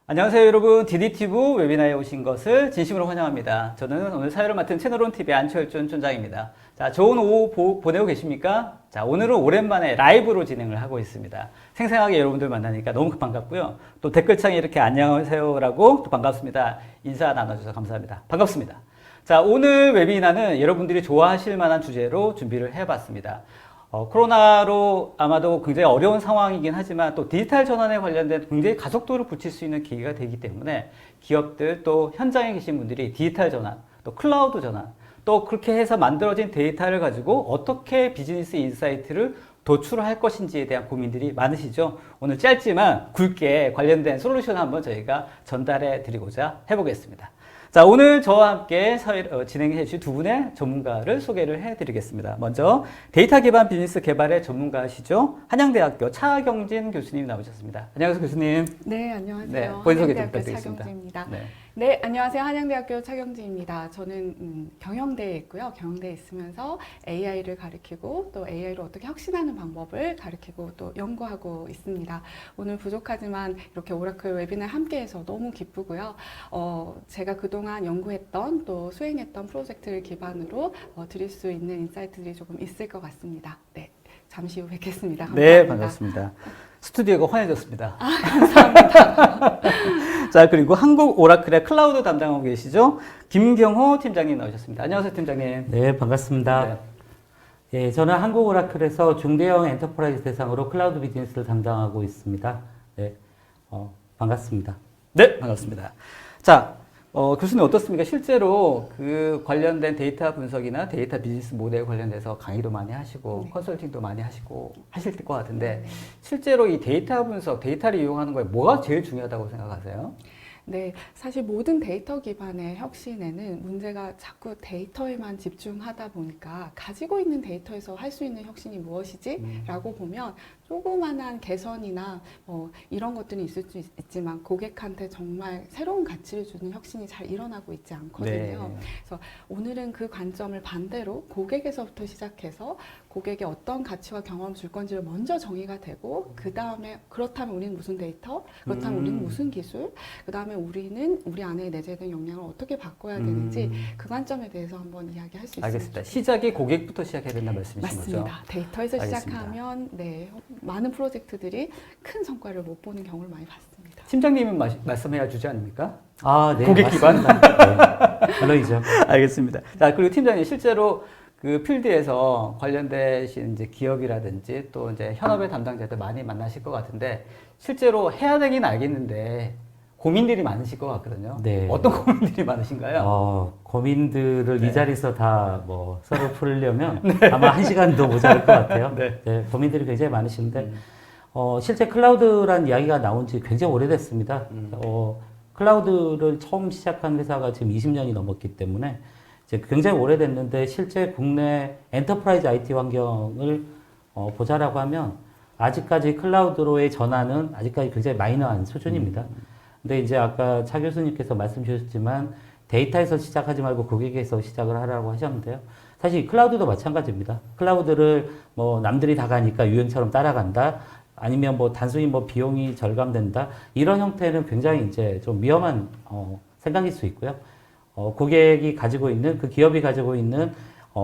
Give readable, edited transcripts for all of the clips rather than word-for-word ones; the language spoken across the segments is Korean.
안녕하세요 여러분, DDTV 웨비나에 오신 것을 진심으로 환영합니다. 저는 오늘 사회를 맡은 채널온TV의 안철준 촌장입니다. 자, 좋은 오후 보내고 계십니까? 자, 오늘은 오랜만에 라이브로 진행을 하고 있습니다. 생생하게 여러분들 만나니까 너무 반갑고요. 또 댓글창에 이렇게 안녕하세요라고 또 반갑습니다. 인사 나눠주셔서 감사합니다. 반갑습니다. 자, 오늘 웨비나는 여러분들이 좋아하실 만한 주제로 준비를 해봤습니다. 코로나로 아마도 굉장히 어려운 상황이긴 하지만 또 디지털 전환에 관련된 굉장히 가속도를 붙일 수 있는 기회가 되기 때문에 기업들 또 현장에 계신 분들이 디지털 전환, 또 클라우드 전환, 또 그렇게 해서 만들어진 데이터를 가지고 어떻게 비즈니스 인사이트를 도출할 것인지에 대한 고민들이 많으시죠? 오늘 짧지만 굵게 관련된 솔루션을 한번 저희가 전달해 드리고자 해보겠습니다. 자, 오늘 저와 함께 진행해 주실 두 분의 전문가를 소개를 해 드리겠습니다. 먼저 데이터 기반 비즈니스 개발의 전문가시죠. 한양대학교 차경진 교수님 나오셨습니다. 안녕하세요, 교수님. 네, 안녕하세요. 네, 본인 소개 좀 한양대학교 부탁드리겠습니다. 차경진입니다. 네. 네, 안녕하세요. 한양대학교 차경진입니다. 저는 경영대에 있고요. 경영대에 있으면서 AI를 가르치고 또 AI로 어떻게 혁신하는 방법을 가르치고 또 연구하고 있습니다. 오늘 부족하지만 이렇게 오라클 웨비나에 함께해서 너무 기쁘고요. 제가 그동안 연구했던 또 수행했던 프로젝트를 기반으로 드릴 수 있는 인사이트들이 조금 있을 것 같습니다. 네, 잠시 후 뵙겠습니다. 감사합니다. 네, 반갑습니다. 스튜디오가 환해졌습니다. 감사합니다. 자, 그리고 한국 오라클의 클라우드 담당하고 계시죠. 김경호 팀장님 나오셨습니다. 안녕하세요, 팀장님. 네, 반갑습니다. 네. 예, 저는 한국 오라클에서 중대형 엔터프라이즈 대상으로 클라우드 비즈니스를 담당하고 있습니다. 네, 반갑습니다. 네, 반갑습니다. 자, 교수님 어떻습니까? 실제로 그 관련된 데이터 분석이나 데이터 비즈니스 모델 관련돼서 강의도 많이 하시고 네. 컨설팅도 많이 하시고 하실 것 같은데 실제로 이 데이터 분석, 데이터를 이용하는 거에 뭐가 제일 중요하다고 생각하세요? 네, 사실 모든 데이터 기반의 혁신에는 문제가 자꾸 데이터에만 집중하다 보니까 가지고 있는 데이터에서 할 수 있는 혁신이 무엇이지? 라고 보면 조그만한 개선이나 이런 것들이 있을 수 있지만 고객한테 정말 새로운 가치를 주는 혁신이 잘 일어나고 있지 않거든요. 네. 그래서 오늘은 그 관점을 반대로 고객에서부터 시작해서 고객에 어떤 가치와 경험을 줄 건지를 먼저 정의가 되고 그 다음에 그렇다면 우리는 무슨 데이터, 그렇다면 우리는 무슨 기술, 그 다음에 우리는 우리 안에 내재된 역량을 어떻게 바꿔야 되는지 그 관점에 대해서 한번 이야기할 수 있습니다. 알겠습니다. 시작이 고객부터 시작해야 된다는 말씀이신 맞습니다. 거죠? 데이터에서 알겠습니다. 시작하면 네, 많은 프로젝트들이 큰 성과를 못 보는 경우를 많이 봤습니다. 팀장님은 말씀해야 주지 않습니까? 아, 네, 고객 기반? 맞습니다. 네, 물론이죠. 알겠습니다. 자, 그리고 팀장님 실제로 그 필드에서 관련되신 이제 기업이라든지 또 이제 현업의 담당자들 많이 만나실 것 같은데 실제로 해야 되긴 알겠는데 고민들이 많으실 것 같거든요. 네. 어떤 고민들이 많으신가요? 고민들을 네. 이 자리에서 다 서로 풀려면 아마 1시간도 모자랄 것 같아요. 네. 네, 고민들이 굉장히 많으신데, 실제 클라우드란 이야기가 나온 지 굉장히 오래됐습니다. 클라우드를 처음 시작한 회사가 지금 20년이 넘었기 때문에 이제 굉장히 오래됐는데 실제 국내 엔터프라이즈 IT 환경을 보자라고 하면 아직까지 클라우드로의 전환은 아직까지 굉장히 마이너한 수준입니다. 근데 이제 아까 차 교수님께서 말씀 주셨지만 데이터에서 시작하지 말고 고객에서 시작을 하라고 하셨는데요. 사실 클라우드도 마찬가지입니다. 클라우드를 남들이 다 가니까 유행처럼 따라간다. 아니면 단순히 비용이 절감된다. 이런 형태는 굉장히 이제 좀 위험한 생각일 수 있고요. 고객이 가지고 있는 그 기업이 가지고 있는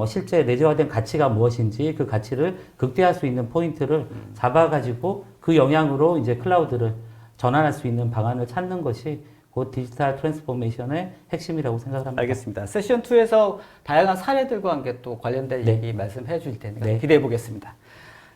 실제 내재화된 가치가 무엇인지 그 가치를 극대화할 수 있는 포인트를 잡아가지고 그 영향으로 이제 클라우드를 전환할 수 있는 방안을 찾는 것이 곧 디지털 트랜스포메이션의 핵심이라고 생각합니다. 알겠습니다. 세션 2에서 다양한 사례들과 함께 또 관련된 네. 얘기 말씀해 주실 테니까 네. 기대해 보겠습니다.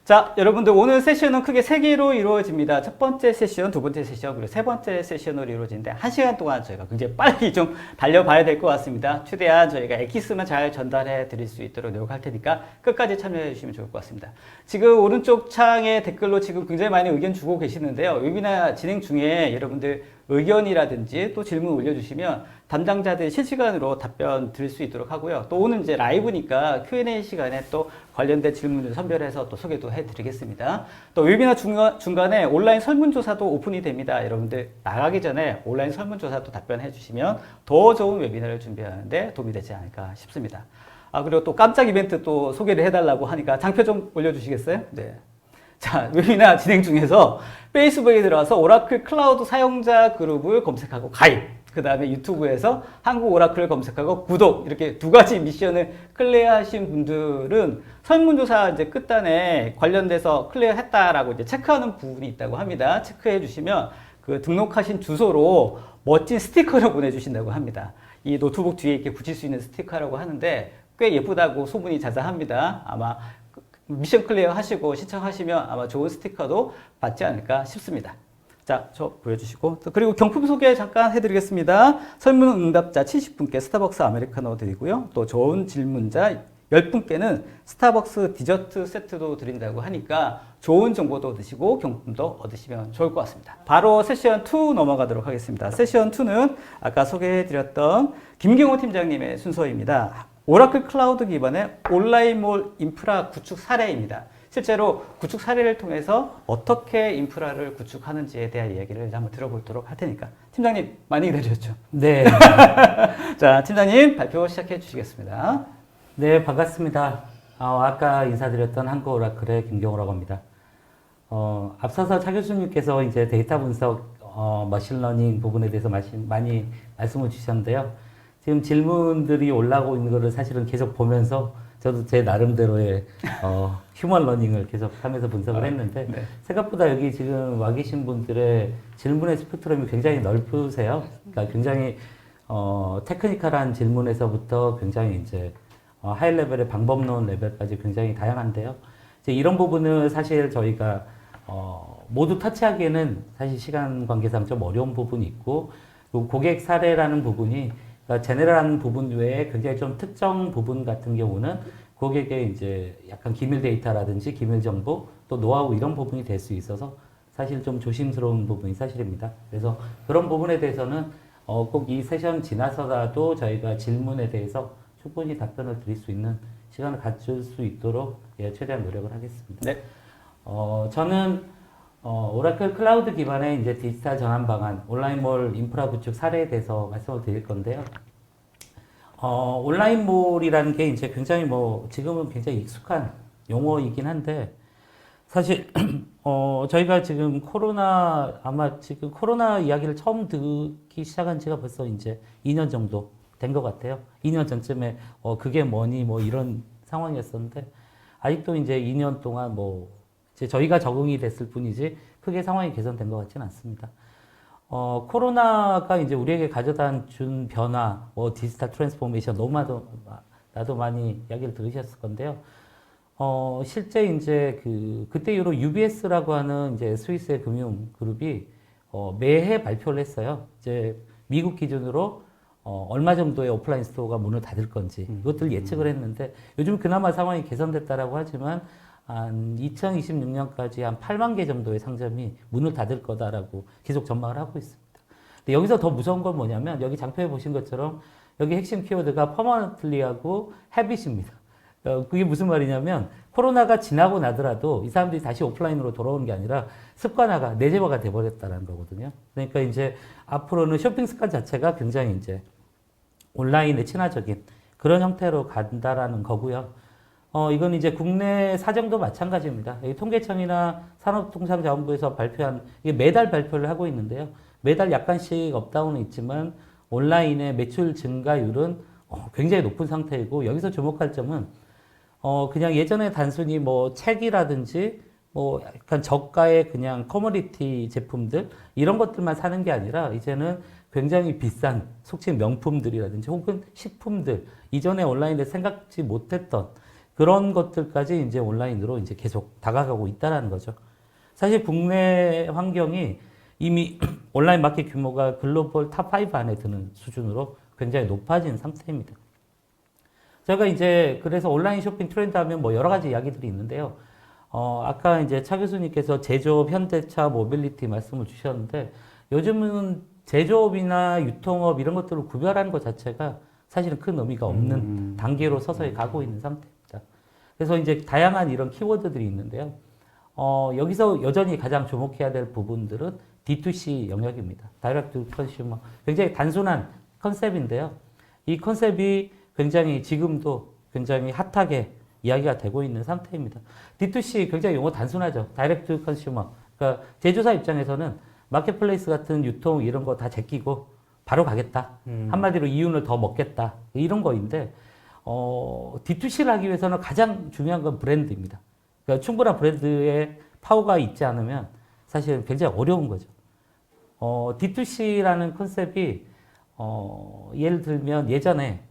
자, 여러분들 오늘 세션은 크게 3개로 이루어집니다. 첫 번째 세션, 두 번째 세션, 그리고 세 번째 세션으로 이루어지는데 1시간 동안 저희가 굉장히 빨리 좀 달려봐야 될 것 같습니다. 최대한 저희가 엑기스만 잘 전달해 드릴 수 있도록 노력할 테니까 끝까지 참여해 주시면 좋을 것 같습니다. 지금 오른쪽 창에 댓글로 지금 굉장히 많이 의견 주고 계시는데요. 웨비나 진행 중에 여러분들 의견이라든지 또 질문 올려주시면 담당자들이 실시간으로 답변 드릴 수 있도록 하고요. 또 오늘 이제 라이브니까 Q&A 시간에 또 관련된 질문을 선별해서 또 소개도 해드리겠습니다. 또 웨비나 중간에 온라인 설문조사도 오픈이 됩니다. 여러분들 나가기 전에 온라인 설문조사도 답변해 주시면 더 좋은 웨비나를 준비하는데 도움이 되지 않을까 싶습니다. 그리고 또 깜짝 이벤트 또 소개를 해달라고 하니까 장표 좀 올려주시겠어요? 네. 자, 웨비나 진행 중에서 페이스북에 들어와서 오라클 클라우드 사용자 그룹을 검색하고 가입. 그 다음에 유튜브에서 한국 오라클을 검색하고 구독. 이렇게 두 가지 미션을 클리어하신 분들은 설문조사 이제 끝단에 관련돼서 클리어했다라고 이제 체크하는 부분이 있다고 합니다. 체크해 주시면 그 등록하신 주소로 멋진 스티커를 보내주신다고 합니다. 이 노트북 뒤에 이렇게 붙일 수 있는 스티커라고 하는데 꽤 예쁘다고 소문이 자자합니다. 아마 미션 클리어 하시고 신청하시면 아마 좋은 스티커도 받지 않을까 싶습니다. 자, 저 보여주시고 또 그리고 경품 소개 잠깐 해드리겠습니다. 설문 응답자 70분께 스타벅스 아메리카노 드리고요. 또 좋은 질문자 10분께는 스타벅스 디저트 세트도 드린다고 하니까 좋은 정보도 드시고 경품도 얻으시면 좋을 것 같습니다. 바로 세션 2 넘어가도록 하겠습니다. 세션 2는 아까 소개해드렸던 김경호 팀장님의 순서입니다. 오라클 클라우드 기반의 온라인몰 인프라 구축 사례입니다. 실제로 구축 사례를 통해서 어떻게 인프라를 구축하는지에 대한 이야기를 한번 들어보도록 할 테니까 팀장님 많이 기다리셨죠? 네. 자, 팀장님 발표 시작해 주시겠습니다. 네, 반갑습니다. 아까 인사드렸던 한국 오라클의 김경호라고 합니다. 앞서서 차 교수님께서 이제 데이터 분석, 머신러닝 부분에 대해서 많이 말씀을 주셨는데요. 지금 질문들이 올라오고 있는 거를 사실은 계속 보면서 저도 제 나름대로의 휴먼 러닝을 계속 하면서 분석을 했는데 네. 생각보다 여기 지금 와 계신 분들의 질문의 스펙트럼이 굉장히 넓으세요. 그러니까 굉장히 테크니컬한 질문에서부터 굉장히 이제 하이 레벨의 방법론 레벨까지 굉장히 다양한데요. 이제 이런 부분을 사실 저희가 모두 터치하기에는 사실 시간 관계상 좀 어려운 부분이 있고 고객 사례라는 부분이 그러니까 제네럴한 부분 외에 굉장히 좀 특정 부분 같은 경우는 고객의 이제 약간 기밀 데이터라든지 기밀 정보 또 노하우 이런 부분이 될 수 있어서 사실 좀 조심스러운 부분이 사실입니다. 그래서 그런 부분에 대해서는 꼭 이 세션 지나서라도 저희가 질문에 대해서 충분히 답변을 드릴 수 있는 시간을 갖출 수 있도록 최대한 노력을 하겠습니다. 네. 저는 오라클 클라우드 기반의 이제 디지털 전환 방안, 온라인몰 인프라 구축 사례에 대해서 말씀을 드릴 건데요. 온라인몰이라는 게 이제 굉장히 지금은 굉장히 익숙한 용어이긴 한데, 사실, 저희가 지금 아마 지금 코로나 이야기를 처음 듣기 시작한 지가 벌써 이제 2년 정도 된 것 같아요. 2년 전쯤에, 그게 뭐니, 이런 상황이었었는데, 아직도 이제 2년 동안 이제 저희가 적응이 됐을 뿐이지 크게 상황이 개선된 것 같지는 않습니다. 코로나가 이제 우리에게 가져다 준 변화, 디지털 트랜스포메이션 나도 많이 이야기를 들으셨을 건데요. 실제 이제 그때 이후로 UBS라고 하는 이제 스위스의 금융 그룹이 매해 발표를 했어요. 이제 미국 기준으로 얼마 정도의 오프라인 스토어가 문을 닫을 건지 이것들 예측을 했는데 요즘 그나마 상황이 개선됐다라고 하지만 한 2026년까지 한 8만 개 정도의 상점이 문을 닫을 거다라고 계속 전망을 하고 있습니다. 근데 여기서 더 무서운 건 뭐냐면 여기 장표에 보신 것처럼 여기 핵심 키워드가 퍼머넌틀리하고 헤빗입니다. 그게 무슨 말이냐면 코로나가 지나고 나더라도 이 사람들이 다시 오프라인으로 돌아오는 게 아니라 습관화가 내재화가 돼버렸다는 거거든요. 그러니까 이제 앞으로는 쇼핑 습관 자체가 굉장히 이제 온라인에 친화적인 그런 형태로 간다라는 거고요. 이건 이제 국내 사정도 마찬가지입니다. 통계청이나 산업통상자원부에서 발표한, 이게 매달 발표를 하고 있는데요. 매달 약간씩 업다운은 있지만 온라인의 매출 증가율은 굉장히 높은 상태이고 여기서 주목할 점은 그냥 예전에 단순히 책이라든지 약간 저가의 그냥 커머니티 제품들 이런 것들만 사는 게 아니라 이제는 굉장히 비싼 속칭 명품들이라든지 혹은 식품들 이전에 온라인에 생각지 못했던 그런 것들까지 이제 온라인으로 이제 계속 다가가고 있다라는 거죠. 사실 국내 환경이 이미 온라인 마켓 규모가 글로벌 탑5 안에 드는 수준으로 굉장히 높아진 상태입니다. 제가 이제 그래서 온라인 쇼핑 트렌드 하면 여러 가지 이야기들이 있는데요. 아까 이제 차 교수님께서 제조업, 현대차, 모빌리티 말씀을 주셨는데 요즘은 제조업이나 유통업 이런 것들을 구별하는 것 자체가 사실은 큰 의미가 없는 단계로 서서히 가고 있는 상태입니다. 그래서 이제 다양한 이런 키워드들이 있는데요. 여기서 여전히 가장 주목해야 될 부분들은 D2C 영역입니다. Direct to Consumer. 굉장히 단순한 컨셉인데요. 이 컨셉이 굉장히 지금도 굉장히 핫하게 이야기가 되고 있는 상태입니다. D2C 굉장히 용어 단순하죠. 다이렉트 컨슈머. 그러니까 제조사 입장에서는 마켓플레이스 같은 유통 이런 거 다 제끼고 바로 가겠다. 한마디로 이윤을 더 먹겠다. 이런 거인데 D2C를 하기 위해서는 가장 중요한 건 브랜드입니다. 그러니까 충분한 브랜드의 파워가 있지 않으면 사실 굉장히 어려운 거죠. D2C라는 컨셉이 예를 들면 예전에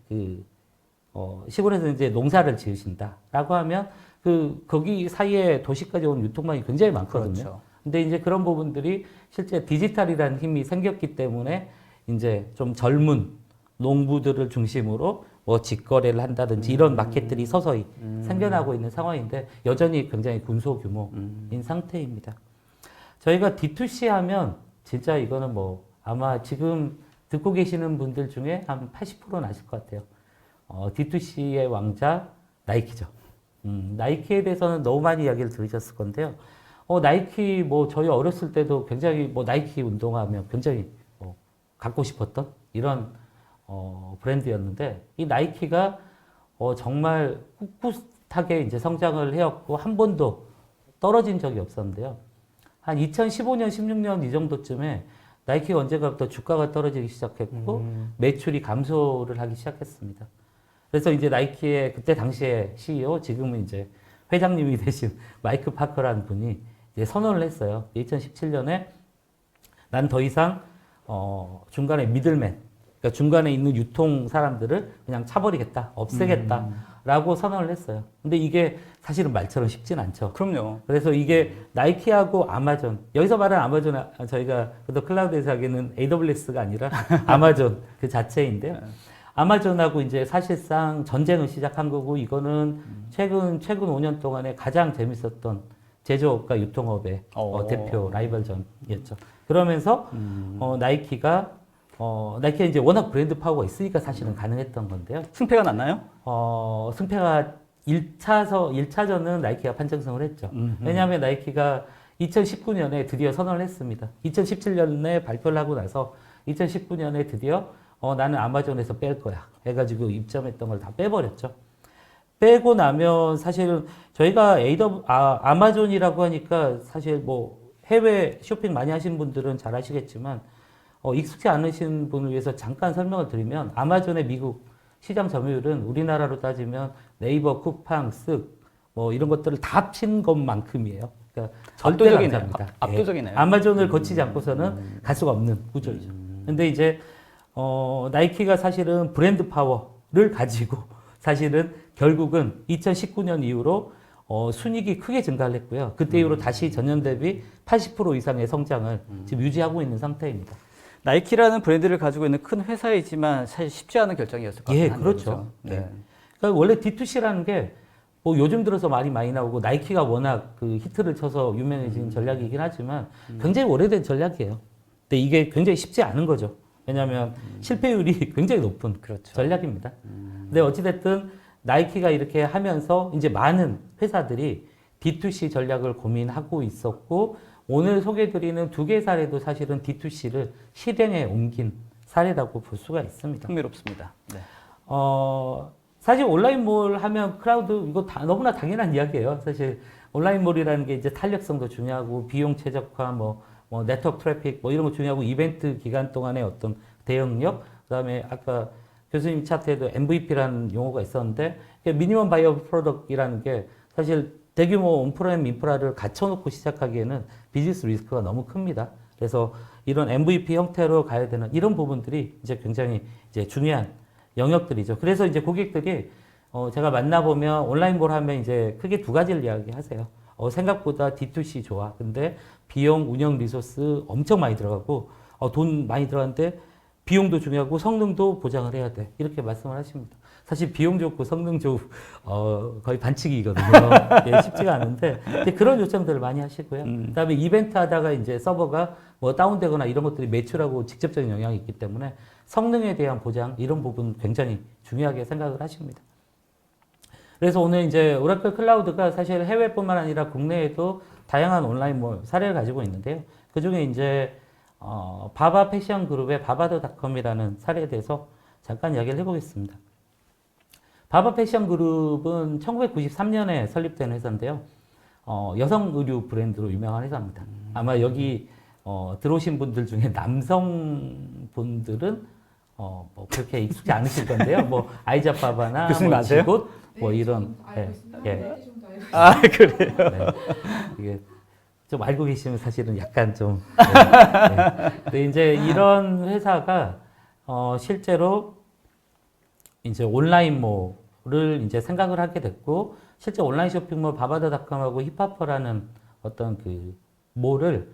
시골에서 이제 농사를 지으신다라고 하면 거기 사이에 도시까지 온 유통망이 굉장히 많거든요. 그렇죠. 근데 이제 그런 부분들이 실제 디지털이라는 힘이 생겼기 때문에 이제 좀 젊은 농부들을 중심으로 뭐 직거래를 한다든지 이런 마켓들이 서서히 생겨나고 있는 상황인데 여전히 굉장히 군소규모인 상태입니다. 저희가 D2C 하면 진짜 이거는 뭐 아마 지금 듣고 계시는 분들 중에 한 80%는 아실 것 같아요. D2C의 왕자 나이키죠. 나이키에 대해서는 너무 많이 이야기를 들으셨을 건데요. 나이키 뭐 저희 어렸을 때도 굉장히 뭐 나이키 운동화하면 굉장히 갖고 싶었던 이런 브랜드였는데 이 나이키가 정말 꿋꿋하게 이제 성장을 해왔고 한 번도 떨어진 적이 없었는데요. 한 2015년, 16년 이 정도쯤에 나이키가 언젠가부터 주가가 떨어지기 시작했고 매출이 감소를 하기 시작했습니다. 그래서 이제 나이키의 그때 당시에 CEO, 지금은 이제 회장님이 되신 마이크 파커라는 분이 이제 선언을 했어요. 2017년에 난 더 이상 중간에 미들맨, 그러니까 중간에 있는 유통 사람들을 그냥 차버리겠다, 없애겠다라고 선언을 했어요. 근데 이게 사실은 말처럼 쉽진 않죠. 그럼요. 그래서 이게 나이키하고 아마존, 여기서 말하는 아마존, 저희가 또 클라우드에서 하기에는 AWS가 아니라 아마존 그 자체인데요. 아마존하고 이제 사실상 전쟁을 시작한 거고, 이거는 최근 5년 동안에 가장 재밌었던 제조업과 유통업의 대표 라이벌전이었죠. 그러면서 나이키가 이제 워낙 브랜드 파워가 있으니까 사실은 가능했던 건데요. 승패가 났나요? 승패가 1차전은 나이키가 판정승을 했죠. 왜냐하면 나이키가 2019년에 드디어 선언을 했습니다. 2017년에 발표를 하고 나서 2019년에 드디어 나는 아마존에서 뺄 거야 해가지고 입점했던 걸 다 빼버렸죠. 빼고 나면 사실은 저희가 아마존이라고 하니까 사실 뭐 해외 쇼핑 많이 하신 분들은 잘 아시겠지만 익숙치 않으신 분을 위해서 잠깐 설명을 드리면 아마존의 미국 시장 점유율은 우리나라로 따지면 네이버, 쿠팡, 쓱 뭐 이런 것들을 다 합친 것만큼이에요. 그러니까 절대로 안 잡니다. 압도적이네요. 아마존을 거치지 않고서는 갈 수가 없는 구조이죠. 근데 이제 나이키가 사실은 브랜드 파워를 가지고 사실은 결국은 2019년 이후로 순이익이 크게 증가를 했고요. 그때 이후로 다시 전년 대비 80% 이상의 성장을 지금 유지하고 있는 상태입니다. 나이키라는 브랜드를 가지고 있는 큰 회사이지만 사실 쉽지 않은 결정이었을 것 같아요. 그렇죠. 네. 그러니까 원래 D2C라는 게 뭐 요즘 들어서 말이 많이 나오고 나이키가 워낙 그 히트를 쳐서 유명해진 전략이긴 하지만 굉장히 오래된 전략이에요. 근데 이게 굉장히 쉽지 않은 거죠. 왜냐하면 실패율이 굉장히 높은 그렇죠. 전략입니다. 근데 어찌됐든 나이키가 이렇게 하면서 이제 많은 회사들이 D2C 전략을 고민하고 있었고 오늘 소개해드리는 두 개 사례도 사실은 D2C를 실행에 옮긴 사례라고 볼 수가 있습니다. 흥미롭습니다. 네. 사실 온라인몰 하면 클라우드 이거 너무나 당연한 이야기예요. 사실 온라인몰이라는 게 이제 탄력성도 중요하고 비용 최적화, 뭐 네트워크 트래픽 뭐 이런 거 중요하고 이벤트 기간 동안의 어떤 대응력, 그다음에 아까 교수님 차트에도 MVP라는 용어가 있었는데 미니멈 바이어블 프로덕트이라는 게 사실 대규모 온프레임 인프라를 갖춰놓고 시작하기에는 비즈니스 리스크가 너무 큽니다. 그래서 이런 MVP 형태로 가야 되는 이런 부분들이 이제 굉장히 이제 중요한 영역들이죠. 그래서 이제 고객들이 제가 만나보면 온라인몰 하면 이제 크게 두 가지를 이야기하세요. 생각보다 D2C 좋아. 근데 비용, 운영 리소스 엄청 많이 들어가고 돈 많이 들어가는데 비용도 중요하고 성능도 보장을 해야 돼. 이렇게 말씀을 하십니다. 사실 비용 좋고 성능 좋고 거의 반칙이거든요. 예, 쉽지가 않은데 그런 요청들을 많이 하시고요. 그다음에 이벤트 하다가 이제 서버가 뭐 다운되거나 이런 것들이 매출하고 직접적인 영향이 있기 때문에 성능에 대한 보장 이런 부분 굉장히 중요하게 생각을 하십니다. 그래서 오늘 이제 오라클 클라우드가 사실 해외뿐만 아니라 국내에도 다양한 온라인몰 사례를 가지고 있는데요. 그 중에 이제 바바 패션 그룹의 바바더닷컴이라는 사례에 대해서 잠깐 이야기를 해보겠습니다. 바바 패션 그룹은 1993년에 설립된 회사인데요. 여성 의류 브랜드로 유명한 회사입니다. 아마 여기 들어오신 분들 중에 남성분들은 뭐 그렇게 익숙지 않으실 건데요. 뭐 아이자바바나 교수님 뭐 아세요? 지굿 뭐 이런 예. 아, 그래요? 네. 이게 좀 알고 계시면 사실은 약간 좀 근데 이제 이런 회사가 실제로 이제 온라인몰을 이제 생각을 하게 됐고 실제 온라인 쇼핑몰 바바다닷컴하고 힙하퍼라는 어떤 그 몰을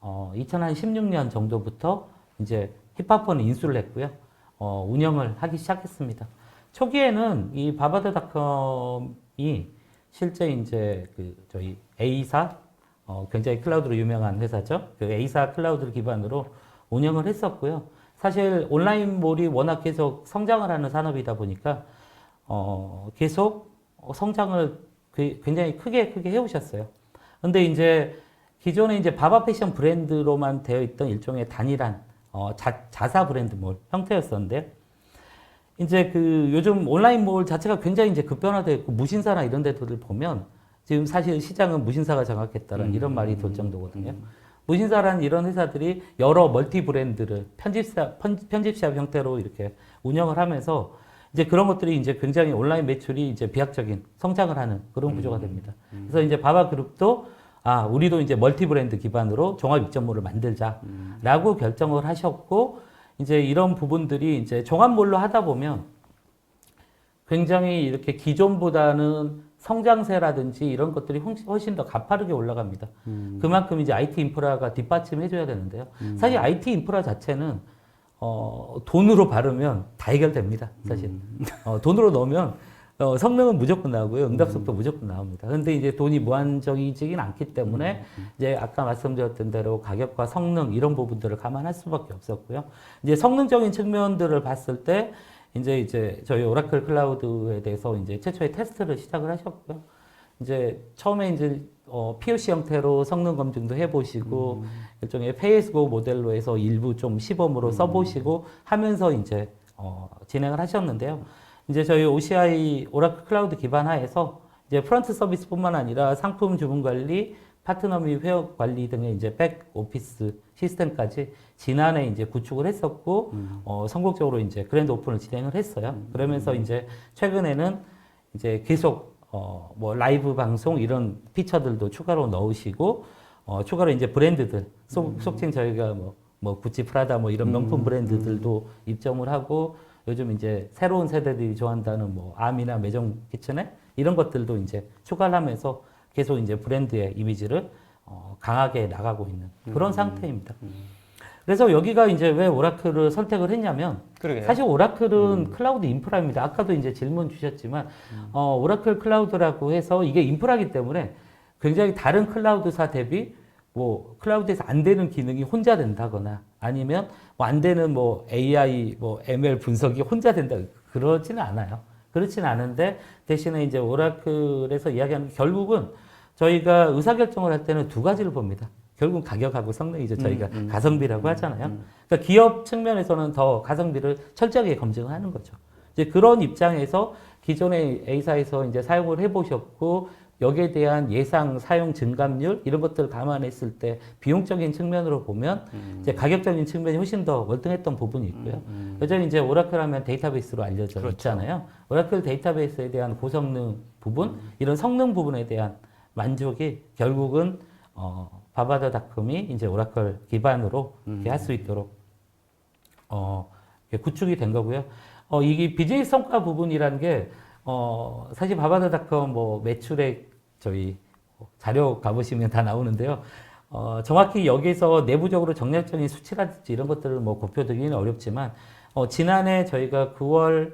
2016년 정도부터 이제 힙하퍼는 인수를 했고요. 운영을 하기 시작했습니다. 초기에는 이 바바다닷컴이 실제 이제 그 저희 A사 굉장히 클라우드로 유명한 회사죠. 그 A사 클라우드를 기반으로 운영을 했었고요. 사실 온라인몰이 워낙 계속 성장을 하는 산업이다 보니까 계속 성장을 굉장히 크게 해오셨어요. 근데 이제 기존에 이제 바바 패션 브랜드로만 되어 있던 일종의 단일한 자사 브랜드몰 형태였었는데 이제 그 요즘 온라인몰 자체가 굉장히 이제 급변화되어 있고 무신사나 이런 데들 보면 지금 사실 시장은 무신사가 장악했다는 이런 말이 돌 정도거든요. 무신사라는 이런 회사들이 여러 멀티 브랜드를 편집샵 형태로 이렇게 운영을 하면서 이제 그런 것들이 이제 굉장히 온라인 매출이 이제 비약적인 성장을 하는 그런 구조가 됩니다. 그래서 이제 바바 그룹도 우리도 이제 멀티 브랜드 기반으로 종합 입점몰을 만들자라고 결정을 하셨고 이제 이런 부분들이 이제 종합몰로 하다 보면 굉장히 이렇게 기존보다는 성장세라든지 이런 것들이 훨씬 더 가파르게 올라갑니다. 그만큼 이제 IT 인프라가 뒷받침해줘야 되는데요. 사실 IT 인프라 자체는 돈으로 바르면 다 해결됩니다. 사실 돈으로 넣으면 성능은 무조건 나오고요, 응답속도 무조건 나옵니다. 그런데 이제 돈이 무한정이지는 않기 때문에 이제 아까 말씀드렸던 대로 가격과 성능 이런 부분들을 감안할 수밖에 없었고요. 이제 성능적인 측면들을 봤을 때 이제 저희 오라클 클라우드에 대해서 이제 최초의 테스트를 시작을 하셨고요. 이제 처음에 이제 POC 형태로 성능 검증도 해보시고 일종의 페이스고 모델로 해서 일부 좀 시범으로 써보시고 하면서 이제 진행을 하셨는데요. 이제 저희 OCI 오라클 클라우드 기반 하에서 이제 프런트 서비스뿐만 아니라 상품 주문 관리, 파트너 및 회원 관리 등의 이제 백 오피스 시스템까지 지난해 이제 구축을 했었고 성공적으로 이제 그랜드 오픈을 진행을 했어요. 그러면서 이제 최근에는 이제 계속 뭐 라이브 방송 이런 피처들도 추가로 넣으시고 추가로 이제 브랜드들 속칭 저희가 뭐 구찌, 프라다 뭐 이런 명품 브랜드들도 입점을 하고 요즘 이제 새로운 세대들이 좋아한다는 뭐 암이나 매점 키친에 이런 것들도 이제 추가를 하면서 계속 이제 브랜드의 이미지를 강하게 나가고 있는 그런 상태입니다. 그래서 여기가 이제 왜 오라클을 선택을 했냐면 그러게요. 사실 오라클은 클라우드 인프라입니다. 아까도 이제 질문 주셨지만 오라클 클라우드라고 해서 이게 인프라이기 때문에 굉장히 다른 클라우드사 대비 뭐 클라우드에서 안 되는 기능이 혼자 된다거나 아니면 뭐 안 되는 뭐 AI 뭐 ML 분석이 혼자 된다 그러지는 않아요. 그렇지는 않은데 대신에 이제 오라클에서 이야기하는 게 결국은 저희가 의사결정을 할 때는 두 가지를 봅니다. 결국은 가격하고 성능이죠. 저희가 가성비라고 하잖아요. 그러니까 기업 측면에서는 더 가성비를 철저하게 검증을 하는 거죠. 이제 그런 입장에서 기존의 A사에서 이제 사용을 해보셨고 여기에 대한 예상 사용 증감률 이런 것들을 감안했을 때 비용적인 측면으로 보면 이제 가격적인 측면이 훨씬 더 월등했던 부분이 있고요. 여전히 이제 오라클 하면 데이터베이스로 알려져 그렇죠. 있잖아요. 오라클 데이터베이스에 대한 고성능 부분, 이런 성능 부분에 대한 만족이 결국은 바바다닷컴이 이제 오라클 기반으로 할 수 있도록 구축이 된 거고요. 이게 비즈니스 성과 부분이라는 게 사실 바바다닷컴 뭐 매출액 저희 자료 가보시면 다 나오는데요. 정확히 여기서 내부적으로 정략적인 수치라든지 이런 것들을 뭐 곱혀드리기는 어렵지만 지난해 저희가 9월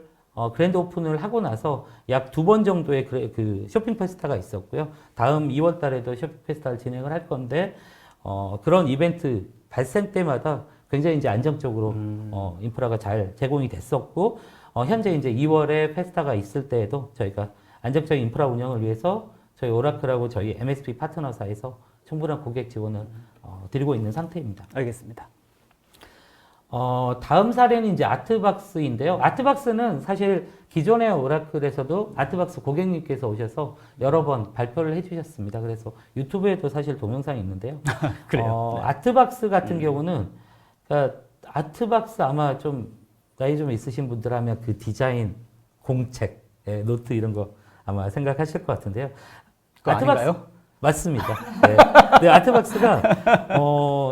그랜드 오픈을 하고 나서 약 2번 정도의 그 쇼핑 페스타가 있었고요. 다음 2월 달에도 쇼핑 페스타를 진행을 할 건데 그런 이벤트 발생 때마다 굉장히 이제 안정적으로 인프라가 잘 제공이 됐었고 현재 이제 2월에 페스타가 있을 때에도 저희가 안정적인 인프라 운영을 위해서 저희 오라클하고 저희 MSP 파트너사에서 충분한 고객 지원을 드리고 있는 상태입니다. 알겠습니다. 다음 사례는 이제 아트박스인데요. 아트박스는 사실 기존의 오라클에서도 아트박스 고객님께서 오셔서 여러 번 발표를 해주셨습니다. 그래서 유튜브에도 사실 동영상이 있는데요. 그래요. 네. 아트박스 같은 경우는, 그러니까 아트박스 아마 좀 나이 좀 있으신 분들 하면 그 디자인, 공책, 노트 이런 거 아마 생각하실 것 같은데요. 그거 아닌가요? 맞습니다. 네. 네, 아트박스가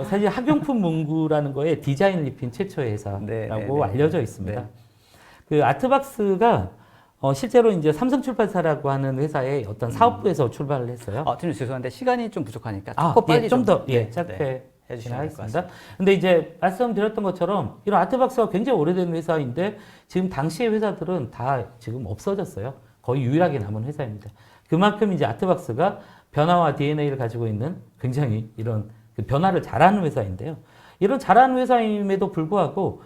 사실 학용품 문구라는 거에 디자인을 입힌 최초의 회사라고 네, 네, 네. 알려져 있습니다. 네. 그 아트박스가 실제로 이제 삼성출판사라고 하는 회사의 어떤 사업부에서 출발을 했어요. 팀장님 죄송한데 시간이 좀 부족하니까 조금 예, 빨리 좀 더 네, 짧게 네, 해주시면 될 것 하겠습니다. 같습니다. 근데 이제 말씀드렸던 것처럼 이런 아트박스가 굉장히 오래된 회사인데 지금 당시의 회사들은 다 지금 없어졌어요. 거의 유일하게 남은 회사입니다. 그만큼 이제 아트박스가 변화와 DNA를 가지고 있는 굉장히 이런 그 변화를 잘하는 회사인데요. 이런 잘하는 회사임에도 불구하고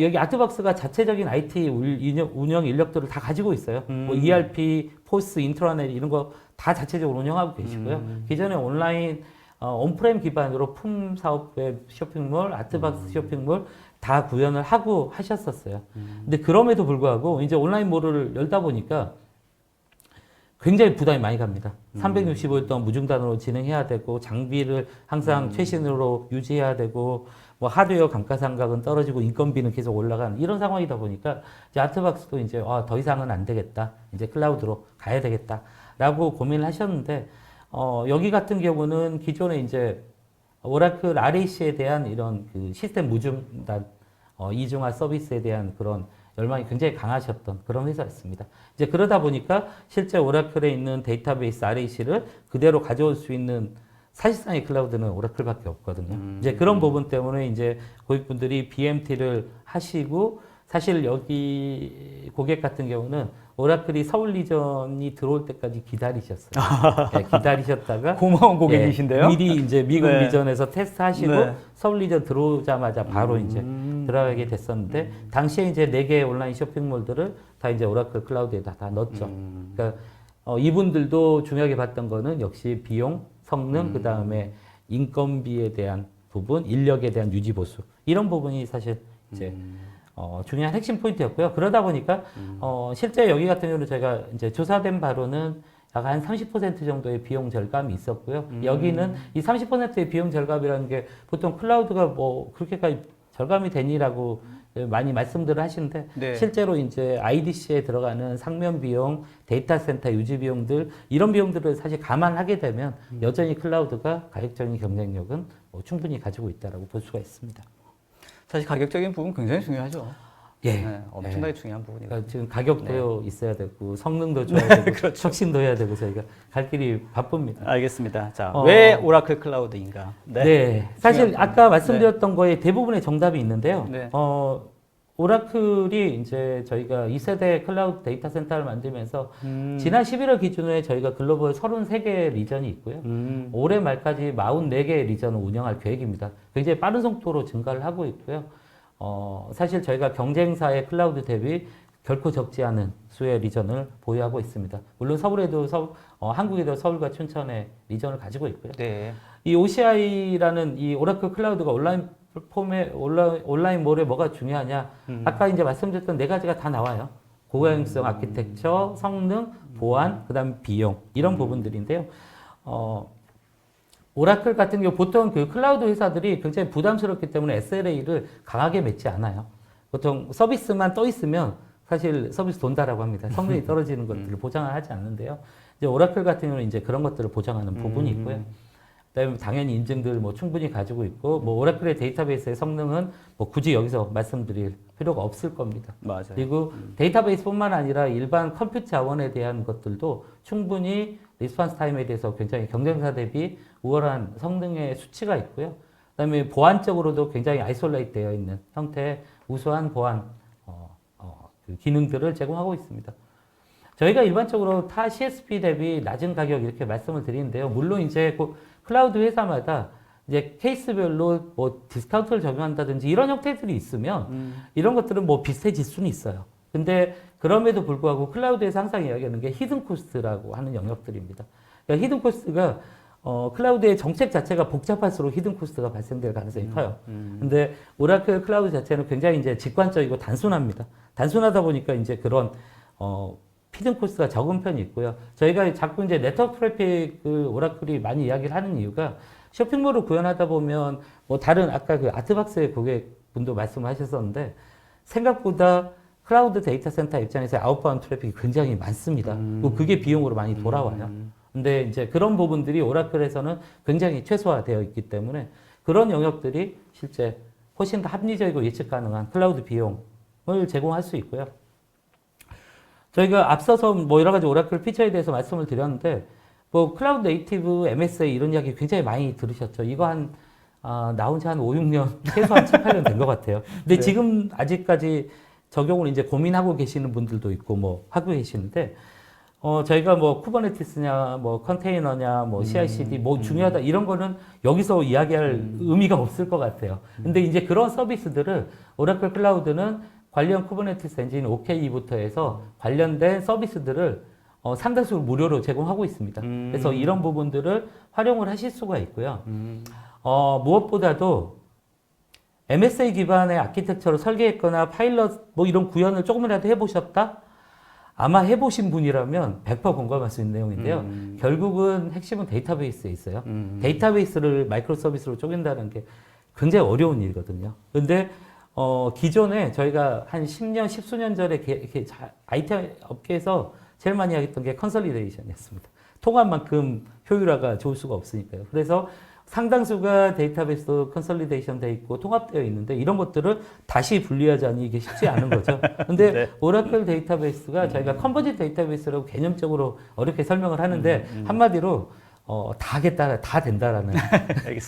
여기 아트박스가 자체적인 IT 운영 인력들을 다 가지고 있어요. 뭐 ERP, 포스, 인트라넷 이런 거 다 자체적으로 운영하고 계시고요. 기존에 온라인 온프레임 기반으로 품 사업 웹 쇼핑몰, 아트박스 쇼핑몰 다 구현을 하고 하셨었어요. 근데 그럼에도 불구하고 이제 온라인몰을 열다 보니까 굉장히 부담이 많이 갑니다. 365일 동안 무중단으로 진행해야 되고 장비를 항상 최신으로 유지해야 되고 뭐 하드웨어 감가상각은 떨어지고 인건비는 계속 올라가는 이런 상황이다 보니까 이제 아트박스도 이제 더 이상은 안 되겠다. 이제 클라우드로 가야 되겠다라고 고민을 하셨는데 여기 같은 경우는 기존에 이제 오라클 RAC에 대한 이런 그 시스템 무중단 이중화 서비스에 대한 그런 열망이 굉장히 강하셨던 그런 회사였습니다. 이제 그러다 보니까 실제 오라클에 있는 데이터베이스 RAC를 그대로 가져올 수 있는 사실상의 클라우드는 오라클밖에 없거든요. 이제 그런 부분 때문에 이제 고객분들이 BMT를 하시고 사실 여기 고객 같은 경우는 오라클이 서울 리전이 들어올 때까지 기다리셨어요. 네, 기다리셨다가 고마운 고객이신데요. 미리 이제 미국 네. 리전에서 테스트하시고 네. 서울 리전 들어오자마자 바로 이제 들어가게 됐었는데 당시에 이제 4개의 온라인 쇼핑몰들을 다 이제 오라클 클라우드에다 다 넣었죠. 그러니까 이분들도 중요하게 봤던 거는 역시 비용, 성능, 그 다음에 인건비에 대한 부분, 인력에 대한 유지 보수 이런 부분이 사실 이제 중요한 핵심 포인트였고요. 그러다 보니까 실제 여기 같은 경우는 제가 이제 조사된 바로는 약 한 30% 정도의 비용 절감이 있었고요. 여기는 이 30%의 비용 절감이라는 게 보통 클라우드가 뭐 그렇게까지 절감이 되니라고 많이 말씀들을 하시는데 네. 실제로 이제 IDC에 들어가는 상면 비용, 데이터 센터 유지 비용들 이런 비용들을 사실 감안하게 되면 여전히 클라우드가 가격적인 경쟁력은 충분히 가지고 있다라고 볼 수가 있습니다. 사실 가격적인 부분 굉장히 중요하죠. 예. 네, 엄청나게 중요한 부분이거든요. 그러니까 지금 가격도 있어야 되고 성능도 줘야 되고 그렇죠. 혁신도 해야 되고 저희가 갈 길이 바쁩니다. 알겠습니다. 자, 왜 오라클 클라우드인가? 네. 사실 중요한 아까 말씀드렸던 거에 대부분의 정답이 있는데요. 네. 오라클이 이제 저희가 2세대 클라우드 데이터 센터를 만들면서 지난 11월 기준에 저희가 글로벌 33개 리전이 있고요. 올해 말까지 44개 리전을 운영할 계획입니다. 굉장히 빠른 속도로 증가를 하고 있고요. 사실 저희가 경쟁사의 클라우드 대비 결코 적지 않은 수의 리전을 보유하고 있습니다. 물론 서울에도 한국에도 서울과 춘천에 리전을 가지고 있고요. 네. 이 OCI라는 이 오라클 클라우드가 온라인몰에 뭐가 중요하냐? 아까 이제 말씀드렸던 4가지가 다 나와요. 고가용성 아키텍처, 성능, 보안, 그다음 비용 이런 부분들인데요. 오라클 같은 경우 보통 그 클라우드 회사들이 굉장히 부담스럽기 때문에 SLA를 강하게 맺지 않아요. 보통 서비스만 떠 있으면 사실 서비스 돈다라고 합니다. 성능이 떨어지는 것들을 보장을 하지 않는데요. 이제 오라클 같은 경우는 이제 그런 것들을 보장하는 부분이 있고요. 그다음에 당연히 인증들 뭐 충분히 가지고 있고 뭐 오라클의 데이터베이스의 성능은 뭐 굳이 여기서 말씀드릴 필요가 없을 겁니다. 맞아요. 그리고 데이터베이스뿐만 아니라 일반 컴퓨터 자원에 대한 것들도 충분히 리스폰스 타임에 대해서 굉장히 경쟁사 대비 우월한 성능의 수치가 있고요. 그다음에 보안적으로도 굉장히 아이솔레이트 되어 있는 형태의 우수한 보안 그 기능들을 제공하고 있습니다. 저희가 일반적으로 타 CSP 대비 낮은 가격 이렇게 말씀을 드리는데요. 물론 이제 클라우드 회사마다 이제 케이스별로 뭐 디스카운트를 적용한다든지 이런 형태들이 있으면 이런 것들은 뭐 비슷해질 수는 있어요. 근데 그럼에도 불구하고 클라우드에서 항상 이야기하는 게 히든 코스트라고 하는 영역들입니다. 그러니까 히든 코스트가 클라우드의 정책 자체가 복잡할수록 히든 코스트가 발생될 가능성이 커요. 근데 오라클 클라우드 자체는 굉장히 이제 직관적이고 단순합니다. 단순하다 보니까 이제 그런 히든 코스트가 적은 편이 있고요. 저희가 자꾸 이제 네트워크 트래픽을 오라클이 많이 이야기를 하는 이유가 쇼핑몰을 구현하다 보면 뭐 다른 아까 그 아트박스의 고객분도 말씀하셨었는데 생각보다 클라우드 데이터 센터 입장에서 아웃바운드 트래픽이 굉장히 많습니다. 그게 비용으로 많이 돌아와요. 근데 이제 그런 부분들이 오라클에서는 굉장히 최소화되어 있기 때문에 그런 영역들이 실제 훨씬 더 합리적이고 예측 가능한 클라우드 비용을 제공할 수 있고요. 저희가 앞서서 뭐 여러 가지 오라클 피처에 대해서 말씀을 드렸는데 뭐 클라우드 네이티브 MSA 이런 이야기 굉장히 많이 들으셨죠. 이거 나온 지 한 5, 6년, 최소한 7, 8년 된 것 같아요. 근데 네. 지금 아직까지 적용을 이제 고민하고 계시는 분들도 있고 뭐 하고 계시는데 저희가 뭐 쿠버네티스냐, 뭐 컨테이너냐, 뭐 CI/CD 뭐 중요하다 이런 거는 여기서 이야기할 의미가 없을 것 같아요. 근데 이제 그런 서비스들을 오라클 클라우드는 관련 쿠버네티스 엔진 OK부터 해서 관련된 서비스들을 상당수 무료로 제공하고 있습니다. 그래서 이런 부분들을 활용을 하실 수가 있고요. 무엇보다도 MSA 기반의 아키텍처를 설계했거나 파일럿 뭐 이런 구현을 조금이라도 해보셨다? 아마 해보신 분이라면 100% 공감할 수 있는 내용인데요. 결국은 핵심은 데이터베이스에 있어요. 데이터베이스를 마이크로 서비스로 쪼갠다는 게 굉장히 어려운 일이거든요. 근데 기존에 저희가 한 10년, 10수년 전에 이렇게 IT 업계에서 제일 많이 하겠던 게 컨설리데이션이었습니다. 통합만큼 효율화가 좋을 수가 없으니까요. 그래서 상당수가 데이터베이스 컨설리데이션 돼 있고 통합되어 있는데 이런 것들을 다시 분리하자니 이게 쉽지 않은 거죠. 근데 네. 오라클 데이터베이스가 저희가 컨버지 데이터베이스라고 개념적으로 어렵게 설명을 하는데 한마디로 다 하겠다, 다 된다라는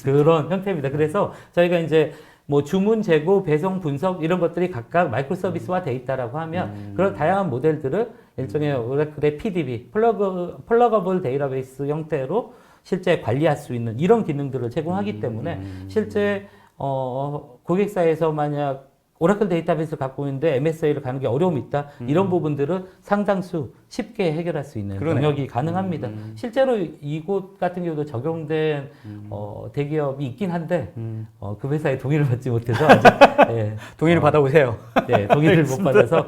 그런 형태입니다. 그래서 저희가 이제 뭐 주문 재고, 배송, 분석 이런 것들이 각각 마이크로 서비스화 돼 있다라고 하면 그런 다양한 모델들을 일종의 오라클의 PDB, 플러거블 데이터베이스 형태로 실제 관리할 수 있는 이런 기능들을 제공하기 때문에 실제 고객사에서 만약 오라클 데이터베이스를 갖고 있는데 MSA를 가는 게 어려움이 있다. 이런 부분들은 상당수 쉽게 해결할 수 있는 그러네요. 영역이 가능합니다. 실제로 이곳 같은 경우도 적용된 대기업이 있긴 한데 그 회사의 동의를 받지 못해서 아직 예, 동의를 받아오세요. 네, 동의를 못 받아서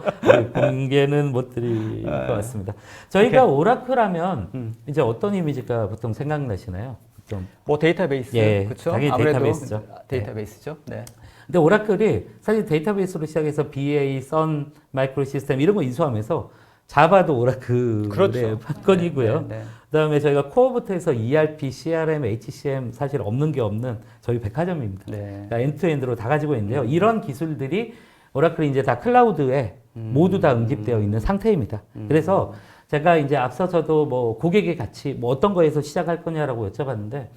공개는 못 드릴 것 같습니다. 저희가 오라클 하면 이제 어떤 이미지가 보통 생각나시나요? 좀 뭐 데이터베이스, 예, 그렇죠? 당연히 아무래도 데이터베이스죠. 데이터베이스죠. 네. 근데 오라클이 사실 데이터베이스로 시작해서 BA, 선, 마이크로 시스템 이런 거 인수하면서 자바도 오라클의 그렇죠. 판권이고요. 네, 네. 그다음에 저희가 코어부터 해서 ERP, CRM, HCM 사실 없는 게 없는 저희 백화점입니다. 네. 그러니까 엔드투엔드로 다 가지고 있는데요. 이런 기술들이 오라클이 이제 다 클라우드에 모두 다 응집되어 있는 상태입니다. 그래서 제가 이제 앞서서도 뭐 고객의 가치 뭐 어떤 거에서 시작할 거냐라고 여쭤봤는데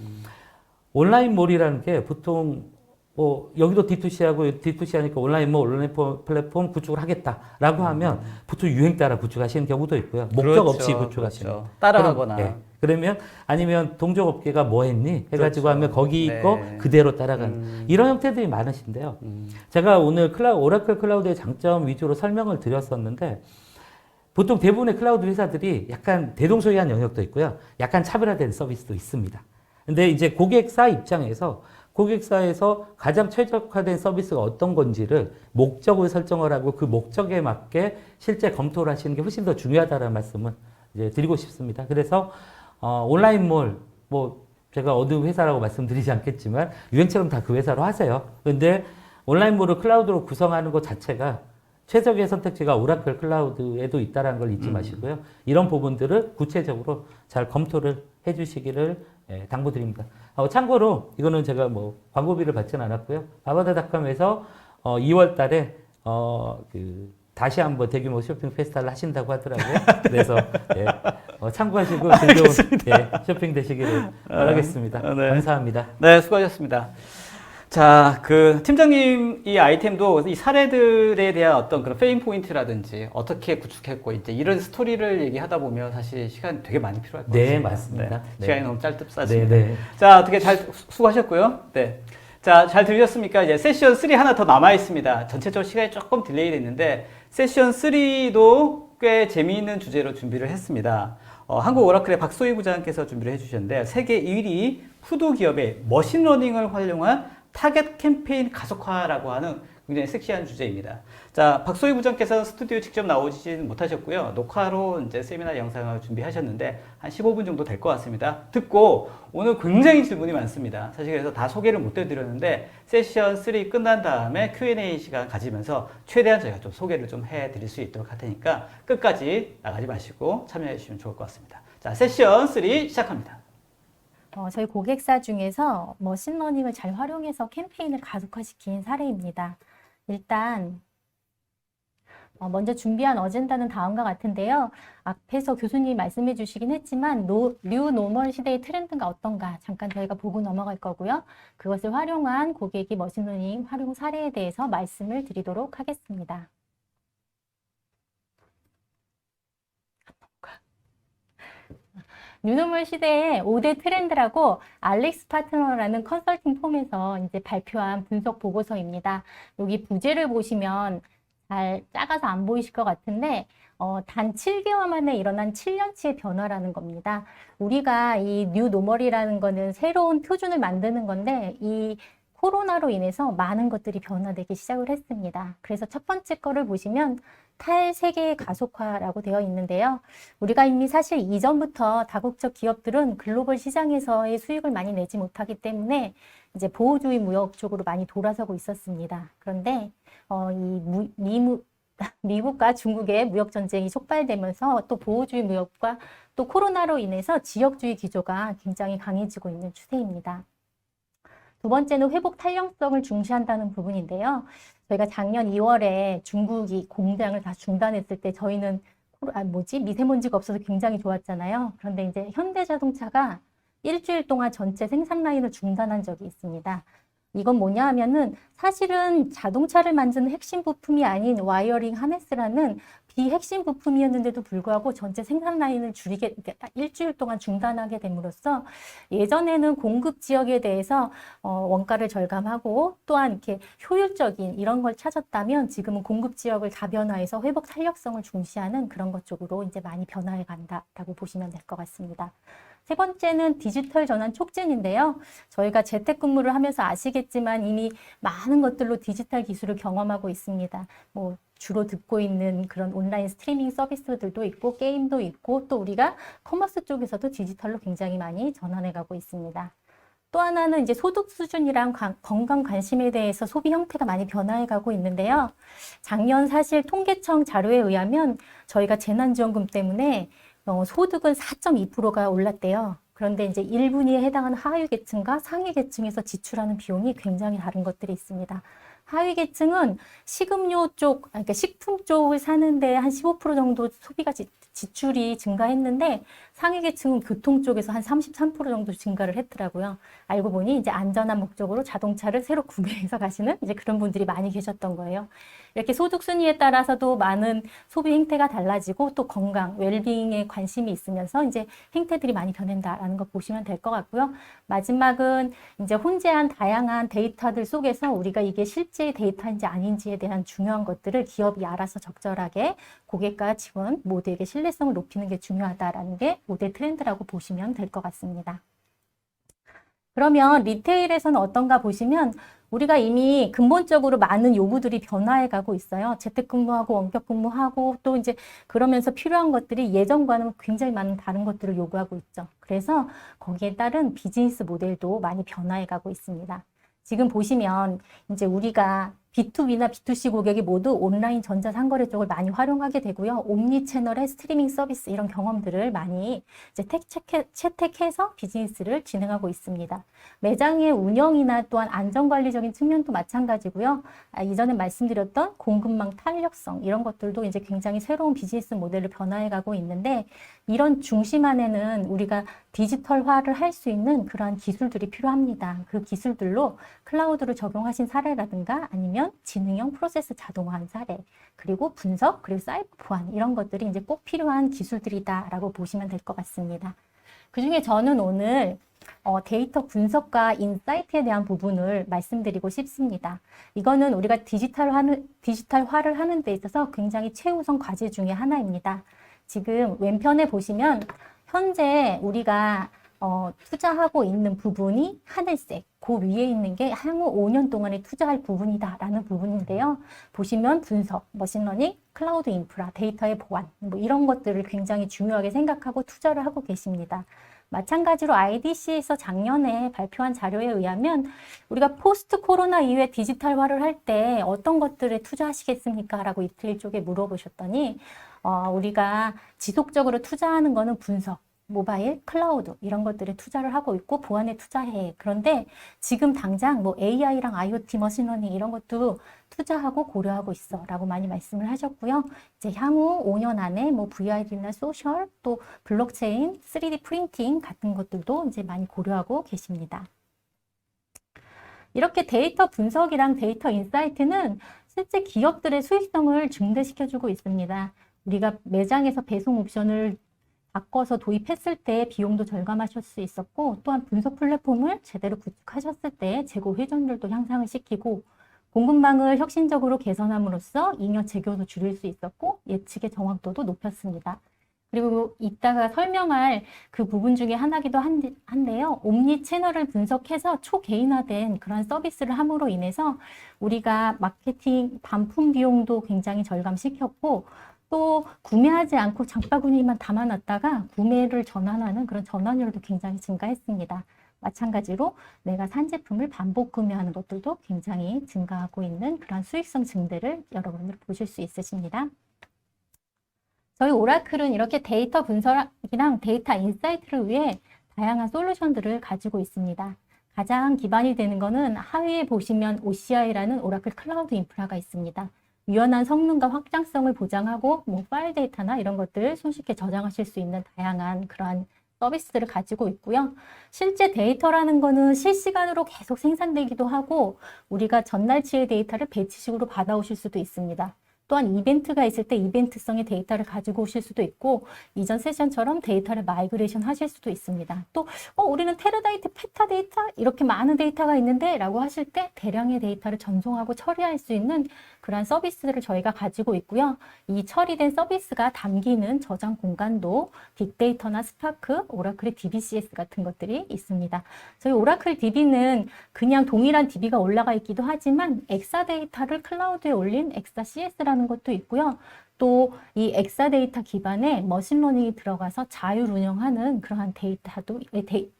온라인몰이라는 게 보통 뭐 여기도 D2C하고 D2C 하니까 온라인몰, 온라인 플랫폼 구축을 하겠다라고 하면 보통 유행 따라 구축하시는 경우도 있고요. 목적 그렇죠, 없이 구축하시는. 그렇죠. 따라하거나. 그럼, 예. 그러면 아니면 동종업계가 뭐 했니? 해가지고 그렇죠. 하면 거기 네. 있고 그대로 따라가는 이런 형태들이 많으신데요. 제가 오늘 오라클 클라우드의 장점 위주로 설명을 드렸었는데 보통 대부분의 클라우드 회사들이 약간 대동소이한 영역도 있고요. 약간 차별화된 서비스도 있습니다. 근데 이제 고객사 입장에서 고객사에서 가장 최적화된 서비스가 어떤 건지를 목적을 설정을 하고 그 목적에 맞게 실제 검토를 하시는 게 훨씬 더 중요하다는 말씀을 이제 드리고 싶습니다. 그래서 온라인몰 뭐 제가 어느 회사라고 말씀드리지 않겠지만 유행처럼 다 그 회사로 하세요. 근데 온라인몰을 클라우드로 구성하는 것 자체가 최적의 선택지가 오라클 클라우드에도 있다는 걸 잊지 마시고요. 이런 부분들을 구체적으로 잘 검토를 해주시기를 당부드립니다. 참고로 이거는 제가 뭐 광고비를 받지는 않았고요. 바바다닷컴에서 2월 달에 다시 한번 대규모 쇼핑 페스티벌을 하신다고 하더라고요. 그래서 참고하시고 즐거운 쇼핑 되시기를 바라겠습니다. 네. 감사합니다. 네, 수고하셨습니다. 자, 팀장님 이 아이템도 이 사례들에 대한 어떤 그런 페인 포인트라든지 어떻게 구축했고 이제 이런 스토리를 얘기하다 보면 사실 시간 되게 많이 필요할 것 같습니다. 네, 맞습니다. 네. 시간이 너무 짧습니다. 네. 자, 어떻게 잘 수고하셨고요. 네. 자, 잘 들으셨습니까? 이제 세션 3 하나 더 남아 있습니다. 전체적으로 시간이 조금 딜레이 됐는데 세션 3도 꽤 재미있는 주제로 준비를 했습니다. 한국 오라클의 박소희 부장께서 준비를 해주셨는데 세계 1위 푸드 기업의 머신러닝을 활용한 타겟 캠페인 가속화라고 하는 굉장히 섹시한 주제입니다. 자, 박소희 부장께서 스튜디오에 직접 나오지는 못하셨고요. 녹화로 이제 세미나 영상을 준비하셨는데 한 15분 정도 될 것 같습니다. 듣고 오늘 굉장히 질문이 많습니다. 사실 그래서 다 소개를 못 해드렸는데 세션 3 끝난 다음에 Q&A 시간 가지면서 최대한 저희가 좀 소개를 좀 해드릴 수 있도록 할 테니까 끝까지 나가지 마시고 참여해 주시면 좋을 것 같습니다. 자, 세션 3 시작합니다. 저희 고객사 중에서 머신러닝을 잘 활용해서 캠페인을 가속화시킨 사례입니다. 일단 먼저 준비한 어젠다는 다음과 같은데요. 앞에서 교수님이 말씀해 주시긴 했지만 뉴 노멀 시대의 트렌드가 어떤가 잠깐 저희가 보고 넘어갈 거고요. 그것을 활용한 고객이 머신러닝 활용 사례에 대해서 말씀을 드리도록 하겠습니다. 뉴노멀 시대의 5대 트렌드라고 알릭스 파트너라는 컨설팅 폼에서 이제 발표한 분석 보고서입니다. 여기 부제를 보시면 잘 작아서 안 보이실 것 같은데 단 7개월 만에 일어난 7년치의 변화라는 겁니다. 우리가 이 뉴노멀이라는 거는 새로운 표준을 만드는 건데 이 코로나로 인해서 많은 것들이 변화되기 시작을 했습니다. 그래서 첫 번째 거를 보시면 탈세계의 가속화라고 되어 있는데요. 우리가 이미 사실 이전부터 다국적 기업들은 글로벌 시장에서의 수익을 많이 내지 못하기 때문에 이제 보호주의 무역 쪽으로 많이 돌아서고 있었습니다. 그런데 미국과 중국의 무역 전쟁이 촉발되면서 또 보호주의 무역과 또 코로나로 인해서 지역주의 기조가 굉장히 강해지고 있는 추세입니다. 두 번째는 회복 탄력성을 중시한다는 부분인데요. 저희가 작년 2월에 중국이 공장을 다 중단했을 때 저희는 미세먼지가 없어서 굉장히 좋았잖아요. 그런데 이제 현대자동차가 일주일 동안 전체 생산 라인을 중단한 적이 있습니다. 이건 뭐냐 하면은 사실은 자동차를 만드는 핵심 부품이 아닌 와이어링 하네스라는 비핵심 부품이었는데도 불구하고 전체 생산 라인을 일주일 동안 중단하게 됨으로써 예전에는 공급 지역에 대해서 원가를 절감하고 또한 이렇게 효율적인 이런 걸 찾았다면 지금은 공급 지역을 다변화해서 회복 탄력성을 중시하는 그런 것 쪽으로 이제 많이 변화해 간다라고 보시면 될 것 같습니다. 세 번째는 디지털 전환 촉진인데요. 저희가 재택근무를 하면서 아시겠지만 이미 많은 것들로 디지털 기술을 경험하고 있습니다. 주로 듣고 있는 그런 온라인 스트리밍 서비스들도 있고 게임도 있고 또 우리가 커머스 쪽에서도 디지털로 굉장히 많이 전환해 가고 있습니다. 또 하나는 이제 소득 수준이랑 건강 관심에 대해서 소비 형태가 많이 변화해 가고 있는데요. 작년 사실 통계청 자료에 의하면 저희가 재난지원금 때문에 소득은 4.2%가 올랐대요. 그런데 이제 1분위에 해당하는 하위 계층과 상위 계층에서 지출하는 비용이 굉장히 다른 것들이 있습니다. 하위 계층은 식음료 쪽, 그러니까 식품 쪽을 사는데 한 15% 정도 소비가 지출이 증가했는데 상위 계층은 교통 쪽에서 한 33% 정도 증가를 했더라고요. 알고 보니 이제 안전한 목적으로 자동차를 새로 구매해서 가시는 이제 그런 분들이 많이 계셨던 거예요. 이렇게 소득 순위에 따라서도 많은 소비 행태가 달라지고 또 건강, 웰빙에 관심이 있으면서 이제 행태들이 많이 변한다라는 거 보시면 될 것 같고요. 마지막은 이제 혼재한 다양한 데이터들 속에서 우리가 이게 실제 데이터인지 아닌지에 대한 중요한 것들을 기업이 알아서 적절하게 고객과 직원 모두에게 신뢰성을 높이는 게 중요하다라는 게 5대 트렌드라고 보시면 될 것 같습니다. 그러면 리테일에서는 어떤가 보시면 우리가 이미 근본적으로 많은 요구들이 변화해 가고 있어요. 재택근무하고 원격근무하고 또 이제 그러면서 필요한 것들이 예전과는 굉장히 많은 다른 것들을 요구하고 있죠. 그래서 거기에 따른 비즈니스 모델도 많이 변화해 가고 있습니다. 지금 보시면 이제 우리가 B2B나 B2C 고객이 모두 온라인 전자상거래 쪽을 많이 활용하게 되고요. 옴니 채널의 스트리밍 서비스 이런 경험들을 많이 이제 채택해서 비즈니스를 진행하고 있습니다. 매장의 운영이나 또한 안전관리적인 측면도 마찬가지고요. 이전에 말씀드렸던 공급망 탄력성 이런 것들도 이제 굉장히 새로운 비즈니스 모델을 변화해가고 있는데 이런 중심 안에는 우리가 디지털화를 할 수 있는 그러한 기술들이 필요합니다. 그 기술들로 클라우드를 적용하신 사례라든가 아니면 지능형 프로세스 자동화한 사례, 그리고 분석, 그리고 사이버 보안 이런 것들이 이제 꼭 필요한 기술들이다라고 보시면 될 것 같습니다. 그중에 저는 오늘 데이터 분석과 인사이트에 대한 부분을 말씀드리고 싶습니다. 이거는 우리가 디지털화를 하는 데 있어서 굉장히 최우선 과제 중에 하나입니다. 지금 왼편에 보시면 현재 우리가 투자하고 있는 부분이 하늘색, 그 위에 있는 게 향후 5년 동안에 투자할 부분이다라는 부분인데요. 보시면 분석, 머신러닝, 클라우드 인프라, 데이터의 보안, 뭐 이런 것들을 굉장히 중요하게 생각하고 투자를 하고 계십니다. 마찬가지로 IDC에서 작년에 발표한 자료에 의하면 우리가 포스트 코로나 이후에 디지털화를 할 때 어떤 것들에 투자하시겠습니까? 라고 이틀 쪽에 물어보셨더니 우리가 지속적으로 투자하는 거는 분석, 모바일, 클라우드 이런 것들에 투자를 하고 있고 보안에 투자해. 그런데 지금 당장 뭐 AI랑 IoT, 머신러닝 이런 것도 투자하고 고려하고 있어 라고 많이 말씀을 하셨고요. 이제 향후 5년 안에 뭐 VR이나 소셜 또 블록체인, 3D 프린팅 같은 것들도 이제 많이 고려하고 계십니다. 이렇게 데이터 분석이랑 데이터 인사이트는 실제 기업들의 수익성을 증대시켜주고 있습니다. 우리가 매장에서 배송 옵션을 바꿔서 도입했을 때 비용도 절감하실 수 있었고 또한 분석 플랫폼을 제대로 구축하셨을 때 재고 회전율도 향상을 시키고 공급망을 혁신적으로 개선함으로써 잉여 재고도 줄일 수 있었고 예측의 정확도도 높였습니다. 그리고 이따가 설명할 그 부분 중에 하나기도 한데요. 옴니 채널을 분석해서 초개인화된 그런 서비스를 함으로 인해서 우리가 마케팅 반품 비용도 굉장히 절감시켰고 또 구매하지 않고 장바구니만 담아놨다가 구매를 전환하는 그런 전환율도 굉장히 증가했습니다. 마찬가지로 내가 산 제품을 반복 구매하는 것들도 굉장히 증가하고 있는 그런 수익성 증대를 여러분들 보실 수 있으십니다. 저희 오라클은 이렇게 데이터 분석이랑 데이터 인사이트를 위해 다양한 솔루션들을 가지고 있습니다. 가장 기반이 되는 거는 하위에 보시면 OCI라는 오라클 클라우드 인프라가 있습니다. 유연한 성능과 확장성을 보장하고 뭐 파일 데이터나 이런 것들을 손쉽게 저장하실 수 있는 다양한 그러한 서비스들을 가지고 있고요. 실제 데이터라는 거는 실시간으로 계속 생산되기도 하고 우리가 전날치의 데이터를 배치식으로 받아오실 수도 있습니다. 또한 이벤트가 있을 때 이벤트성의 데이터를 가지고 오실 수도 있고 이전 세션처럼 데이터를 마이그레이션 하실 수도 있습니다. 또 우리는 테라바이트, 페타 데이터 이렇게 많은 데이터가 있는데 라고 하실 때 대량의 데이터를 전송하고 처리할 수 있는 그런 서비스들을 저희가 가지고 있고요. 이 처리된 서비스가 담기는 저장 공간도 빅데이터나 스파크, 오라클의 DBCS 같은 것들이 있습니다. 저희 오라클 DB는 그냥 동일한 DB가 올라가 있기도 하지만 엑사 데이터를 클라우드에 올린 엑사 CS라는 것도 있고요. 또 이 엑사 데이터 기반에 머신러닝이 들어가서 자율 운영하는 그러한 데이터도,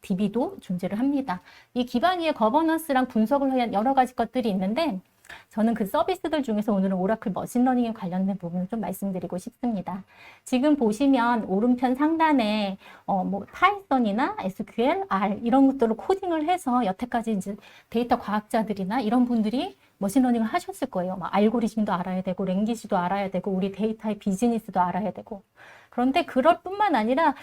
DB도 존재를 합니다. 이 기반 위에 거버넌스랑 분석을 위한 여러 가지 것들이 있는데 저는 그 서비스들 중에서 오늘은 오라클 머신러닝에 관련된 부분을 좀 말씀드리고 싶습니다. 지금 보시면 오른편 상단에 뭐 파이썬이나 SQL, R 이런 것들을 코딩을 해서 여태까지 이제 데이터 과학자들이나 이런 분들이 머신러닝을 하셨을 거예요. 막 알고리즘도 알아야 되고 랭귀지도 알아야 되고 우리 데이터의 비즈니스도 알아야 되고 그런데 그럴 뿐만 아니라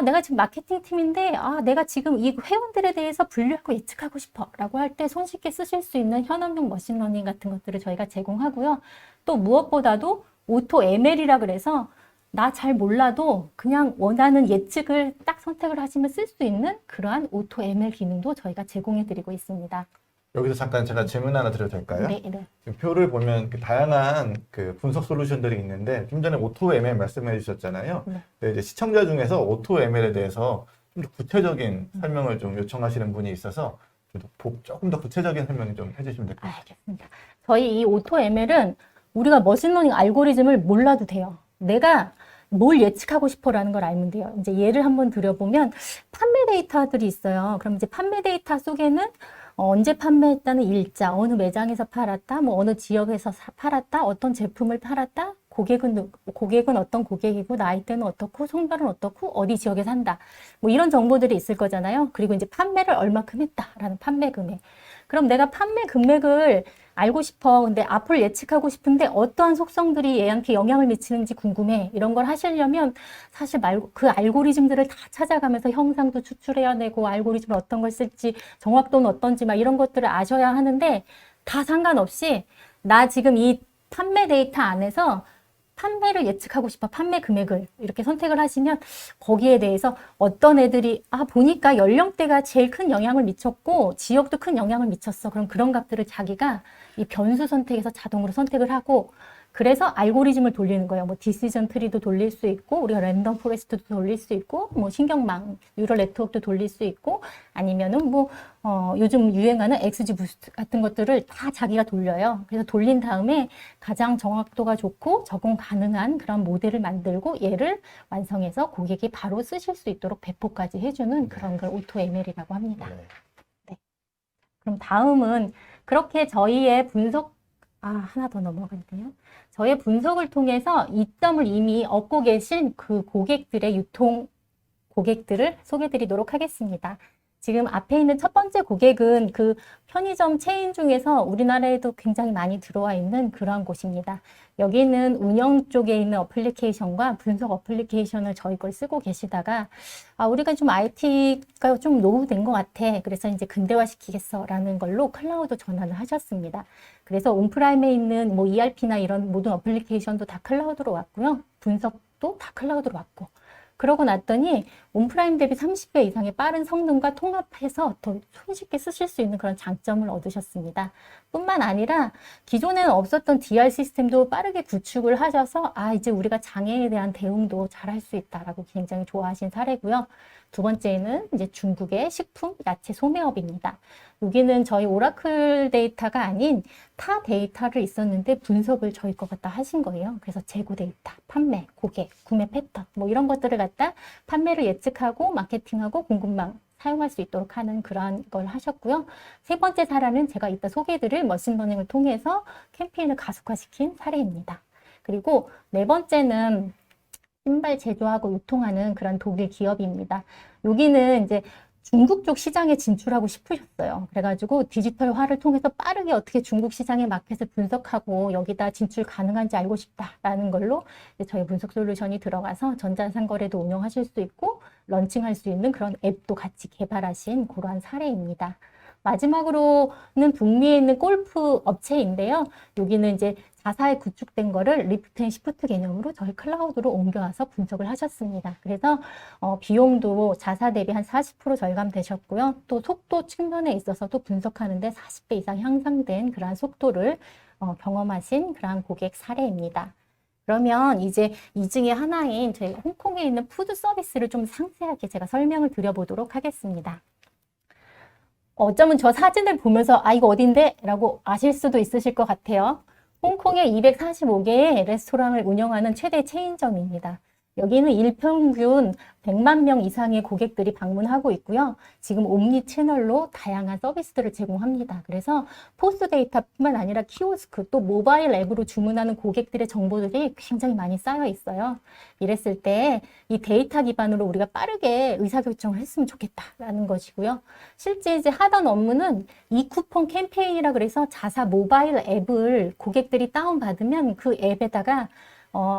내가 지금 마케팅 팀인데 내가 지금 이 회원들에 대해서 분류하고 예측하고 싶어 라고 할 때 손쉽게 쓰실 수 있는 현업용 머신러닝 같은 것들을 저희가 제공하고요. 또 무엇보다도 오토 ML이라 그래서 나 잘 몰라도 그냥 원하는 예측을 딱 선택을 하시면 쓸 수 있는 그러한 오토 ML 기능도 저희가 제공해 드리고 있습니다. 여기서 잠깐 제가 질문 하나 드려도 될까요? 네, 네. 지금 표를 보면 다양한 그 분석 솔루션들이 있는데 좀 전에 오토 ML 말씀해 주셨잖아요. 네. 네, 이제 시청자 중에서 오토 ML에 대해서 좀 더 구체적인 설명을 좀 요청하시는 분이 있어서 조금 더 구체적인 설명 좀 해주시면 될 것 같아요. 알겠습니다. 저희 이 오토 ML은 우리가 머신러닝 알고리즘을 몰라도 돼요. 내가 뭘 예측하고 싶어라는 걸 알면 돼요. 이제 예를 한번 드려보면 판매 데이터들이 있어요. 그럼 이제 판매 데이터 속에는 언제 판매했다는 일자, 어느 매장에서 팔았다, 뭐 어느 지역에서 팔았다, 어떤 제품을 팔았다, 고객은 어떤 고객이고, 나이대는 어떻고, 성별은 어떻고, 어디 지역에 산다. 뭐 이런 정보들이 있을 거잖아요. 그리고 이제 판매를 얼마큼 했다라는 판매 금액. 그럼 내가 판매 금액을 알고 싶어. 근데 앞을 예측하고 싶은데 어떠한 속성들이 얘한테 영향을 미치는지 궁금해. 이런 걸 하시려면 사실 그 알고리즘들을 다 찾아가면서 형상도 추출해야 되고 알고리즘을 어떤 걸 쓸지 정확도는 어떤지 막 이런 것들을 아셔야 하는데 다 상관없이 나 지금 이 판매 데이터 안에서 판매를 예측하고 싶어. 판매 금액을 이렇게 선택을 하시면 거기에 대해서 어떤 애들이 보니까 연령대가 제일 큰 영향을 미쳤고 지역도 큰 영향을 미쳤어. 그럼 그런 값들을 자기가 이 변수 선택에서 자동으로 선택을 하고 그래서 알고리즘을 돌리는 거예요. 뭐 디시전 트리도 돌릴 수 있고, 우리가 랜덤 포레스트도 돌릴 수 있고, 뭐 신경망, 뉴럴 네트워크도 돌릴 수 있고, 아니면은 뭐 요즘 유행하는 XG 부스트 같은 것들을 다 자기가 돌려요. 그래서 돌린 다음에 가장 정확도가 좋고 적용 가능한 그런 모델을 만들고 얘를 완성해서 고객이 바로 쓰실 수 있도록 배포까지 해주는 그런 걸 오토 ML이라고 합니다. 네. 그럼 다음은 그렇게 저희의 분석, 하나 더 넘어갔네요. 저의 분석을 통해서 이점을 이미 얻고 계신 그 고객들의 유통 고객들을 소개드리도록 하겠습니다. 지금 앞에 있는 첫 번째 고객은 그 편의점 체인 중에서 우리나라에도 굉장히 많이 들어와 있는 그러한 곳입니다. 여기는 운영 쪽에 있는 어플리케이션과 분석 어플리케이션을 저희 걸 쓰고 계시다가 우리가 좀 IT가 좀 노후된 것 같아. 그래서 이제 근대화시키겠어 라는 걸로 클라우드 전환을 하셨습니다. 그래서 온프라임에 있는 뭐 ERP나 이런 모든 어플리케이션도 다 클라우드로 왔고요. 분석도 다 클라우드로 왔고. 그러고 났더니 온프라임 대비 30배 이상의 빠른 성능과 통합해서 더 손쉽게 쓰실 수 있는 그런 장점을 얻으셨습니다. 뿐만 아니라 기존에는 없었던 DR 시스템도 빠르게 구축을 하셔서 이제 우리가 장애에 대한 대응도 잘할 수 있다라고 굉장히 좋아하신 사례고요. 두 번째는 이제 중국의 식품, 야채 소매업입니다. 여기는 저희 오라클 데이터가 아닌 타 데이터를 있었는데 분석을 저희 거 갖다 하신 거예요. 그래서 재고 데이터, 판매, 고객, 구매 패턴 뭐 이런 것들을 갖다 판매를 예측하고 마케팅하고 공급망 사용할 수 있도록 하는 그런 걸 하셨고요. 세 번째 사례는 제가 이따 소개해드릴 머신러닝을 통해서 캠페인을 가속화시킨 사례입니다. 그리고 네 번째는 신발 제조하고 유통하는 그런 독일 기업입니다. 여기는 이제 중국 쪽 시장에 진출하고 싶으셨어요. 그래가지고 디지털화를 통해서 빠르게 어떻게 중국 시장의 마켓을 분석하고 여기다 진출 가능한지 알고 싶다라는 걸로 이제 저희 분석 솔루션이 들어가서 전자상거래도 운영하실 수 있고 런칭할 수 있는 그런 앱도 같이 개발하신 그러한 사례입니다. 마지막으로는 북미에 있는 골프 업체인데요. 여기는 이제 자사에 구축된 거를 리프트 앤 시프트 개념으로 저희 클라우드로 옮겨와서 분석을 하셨습니다. 그래서 비용도 자사 대비 한 40% 절감되셨고요. 또 속도 측면에 있어서도 분석하는데 40배 이상 향상된 그러한 속도를 경험하신 그러한 고객 사례입니다. 그러면 이제 이 중에 하나인 저희 홍콩에 있는 푸드 서비스를 좀 상세하게 제가 설명을 드려보도록 하겠습니다. 어쩌면 저 사진을 보면서 이거 어딘데? 라고 아실 수도 있으실 것 같아요. 홍콩에 245개의 레스토랑을 운영하는 최대 체인점입니다. 여기는 일평균 100만 명 이상의 고객들이 방문하고 있고요. 지금 옴니 채널로 다양한 서비스들을 제공합니다. 그래서 포스 데이터뿐만 아니라 키오스크 또 모바일 앱으로 주문하는 고객들의 정보들이 굉장히 많이 쌓여 있어요. 이랬을 때 이 데이터 기반으로 우리가 빠르게 의사결정을 했으면 좋겠다라는 것이고요. 실제 이제 하던 업무는 이 쿠폰 캠페인이라 그래서 자사 모바일 앱을 고객들이 다운받으면 그 앱에다가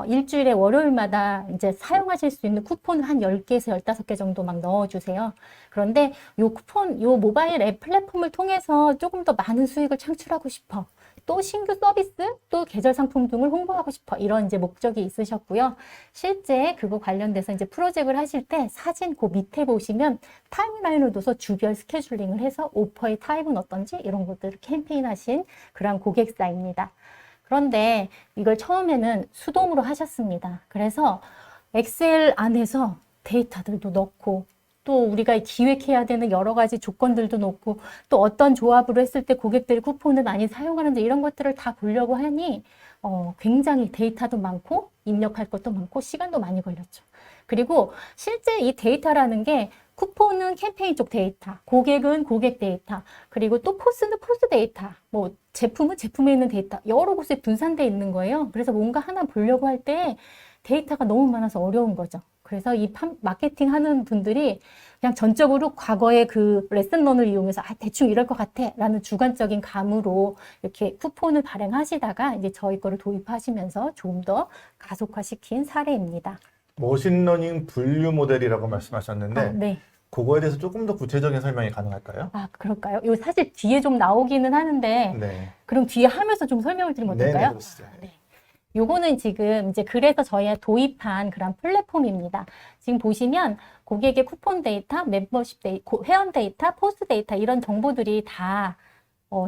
일주일에 월요일마다 이제 사용하실 수 있는 쿠폰을 한 10개에서 15개 정도 막 넣어주세요. 그런데 요 쿠폰, 요 모바일 앱 플랫폼을 통해서 조금 더 많은 수익을 창출하고 싶어. 또 신규 서비스, 또 계절 상품 등을 홍보하고 싶어. 이런 이제 목적이 있으셨고요. 실제 그거 관련돼서 이제 프로젝트를 하실 때 사진 그 밑에 보시면 타임라인을 둬서 주별 스케줄링을 해서 오퍼의 타입은 어떤지 이런 것들을 캠페인하신 그런 고객사입니다. 그런데 이걸 처음에는 수동으로 하셨습니다. 그래서 엑셀 안에서 데이터들도 넣고 또 우리가 기획해야 되는 여러 가지 조건들도 넣고 또 어떤 조합으로 했을 때 고객들이 쿠폰을 많이 사용하는지 이런 것들을 다 보려고 하니 굉장히 데이터도 많고 입력할 것도 많고 시간도 많이 걸렸죠. 그리고 실제 이 데이터라는 게 쿠폰은 캠페인 쪽 데이터, 고객은 고객 데이터, 그리고 또 포스는 포스 데이터, 뭐 제품은 제품에 있는 데이터 여러 곳에 분산되어 있는 거예요. 그래서 뭔가 하나 보려고 할 때 데이터가 너무 많아서 어려운 거죠. 그래서 이 마케팅 하는 분들이 그냥 전적으로 과거의 그 레슨런을 이용해서 대충 이럴 것 같아 라는 주관적인 감으로 이렇게 쿠폰을 발행하시다가 이제 저희 거를 도입하시면서 조금 더 가속화시킨 사례입니다. 머신러닝 분류 모델이라고 말씀하셨는데 네. 그거에 대해서 조금 더 구체적인 설명이 가능할까요? 그럴까요? 이거 사실 뒤에 좀 나오기는 하는데 네. 그럼 뒤에 하면서 좀 설명을 드리면 네네, 어떨까요? 그러시죠. 네. 요거는 지금 이제 그래서 저희가 도입한 그런 플랫폼입니다. 지금 보시면 고객의 쿠폰 데이터, 멤버십 데이터, 회원 데이터, 포스 데이터 이런 정보들이 다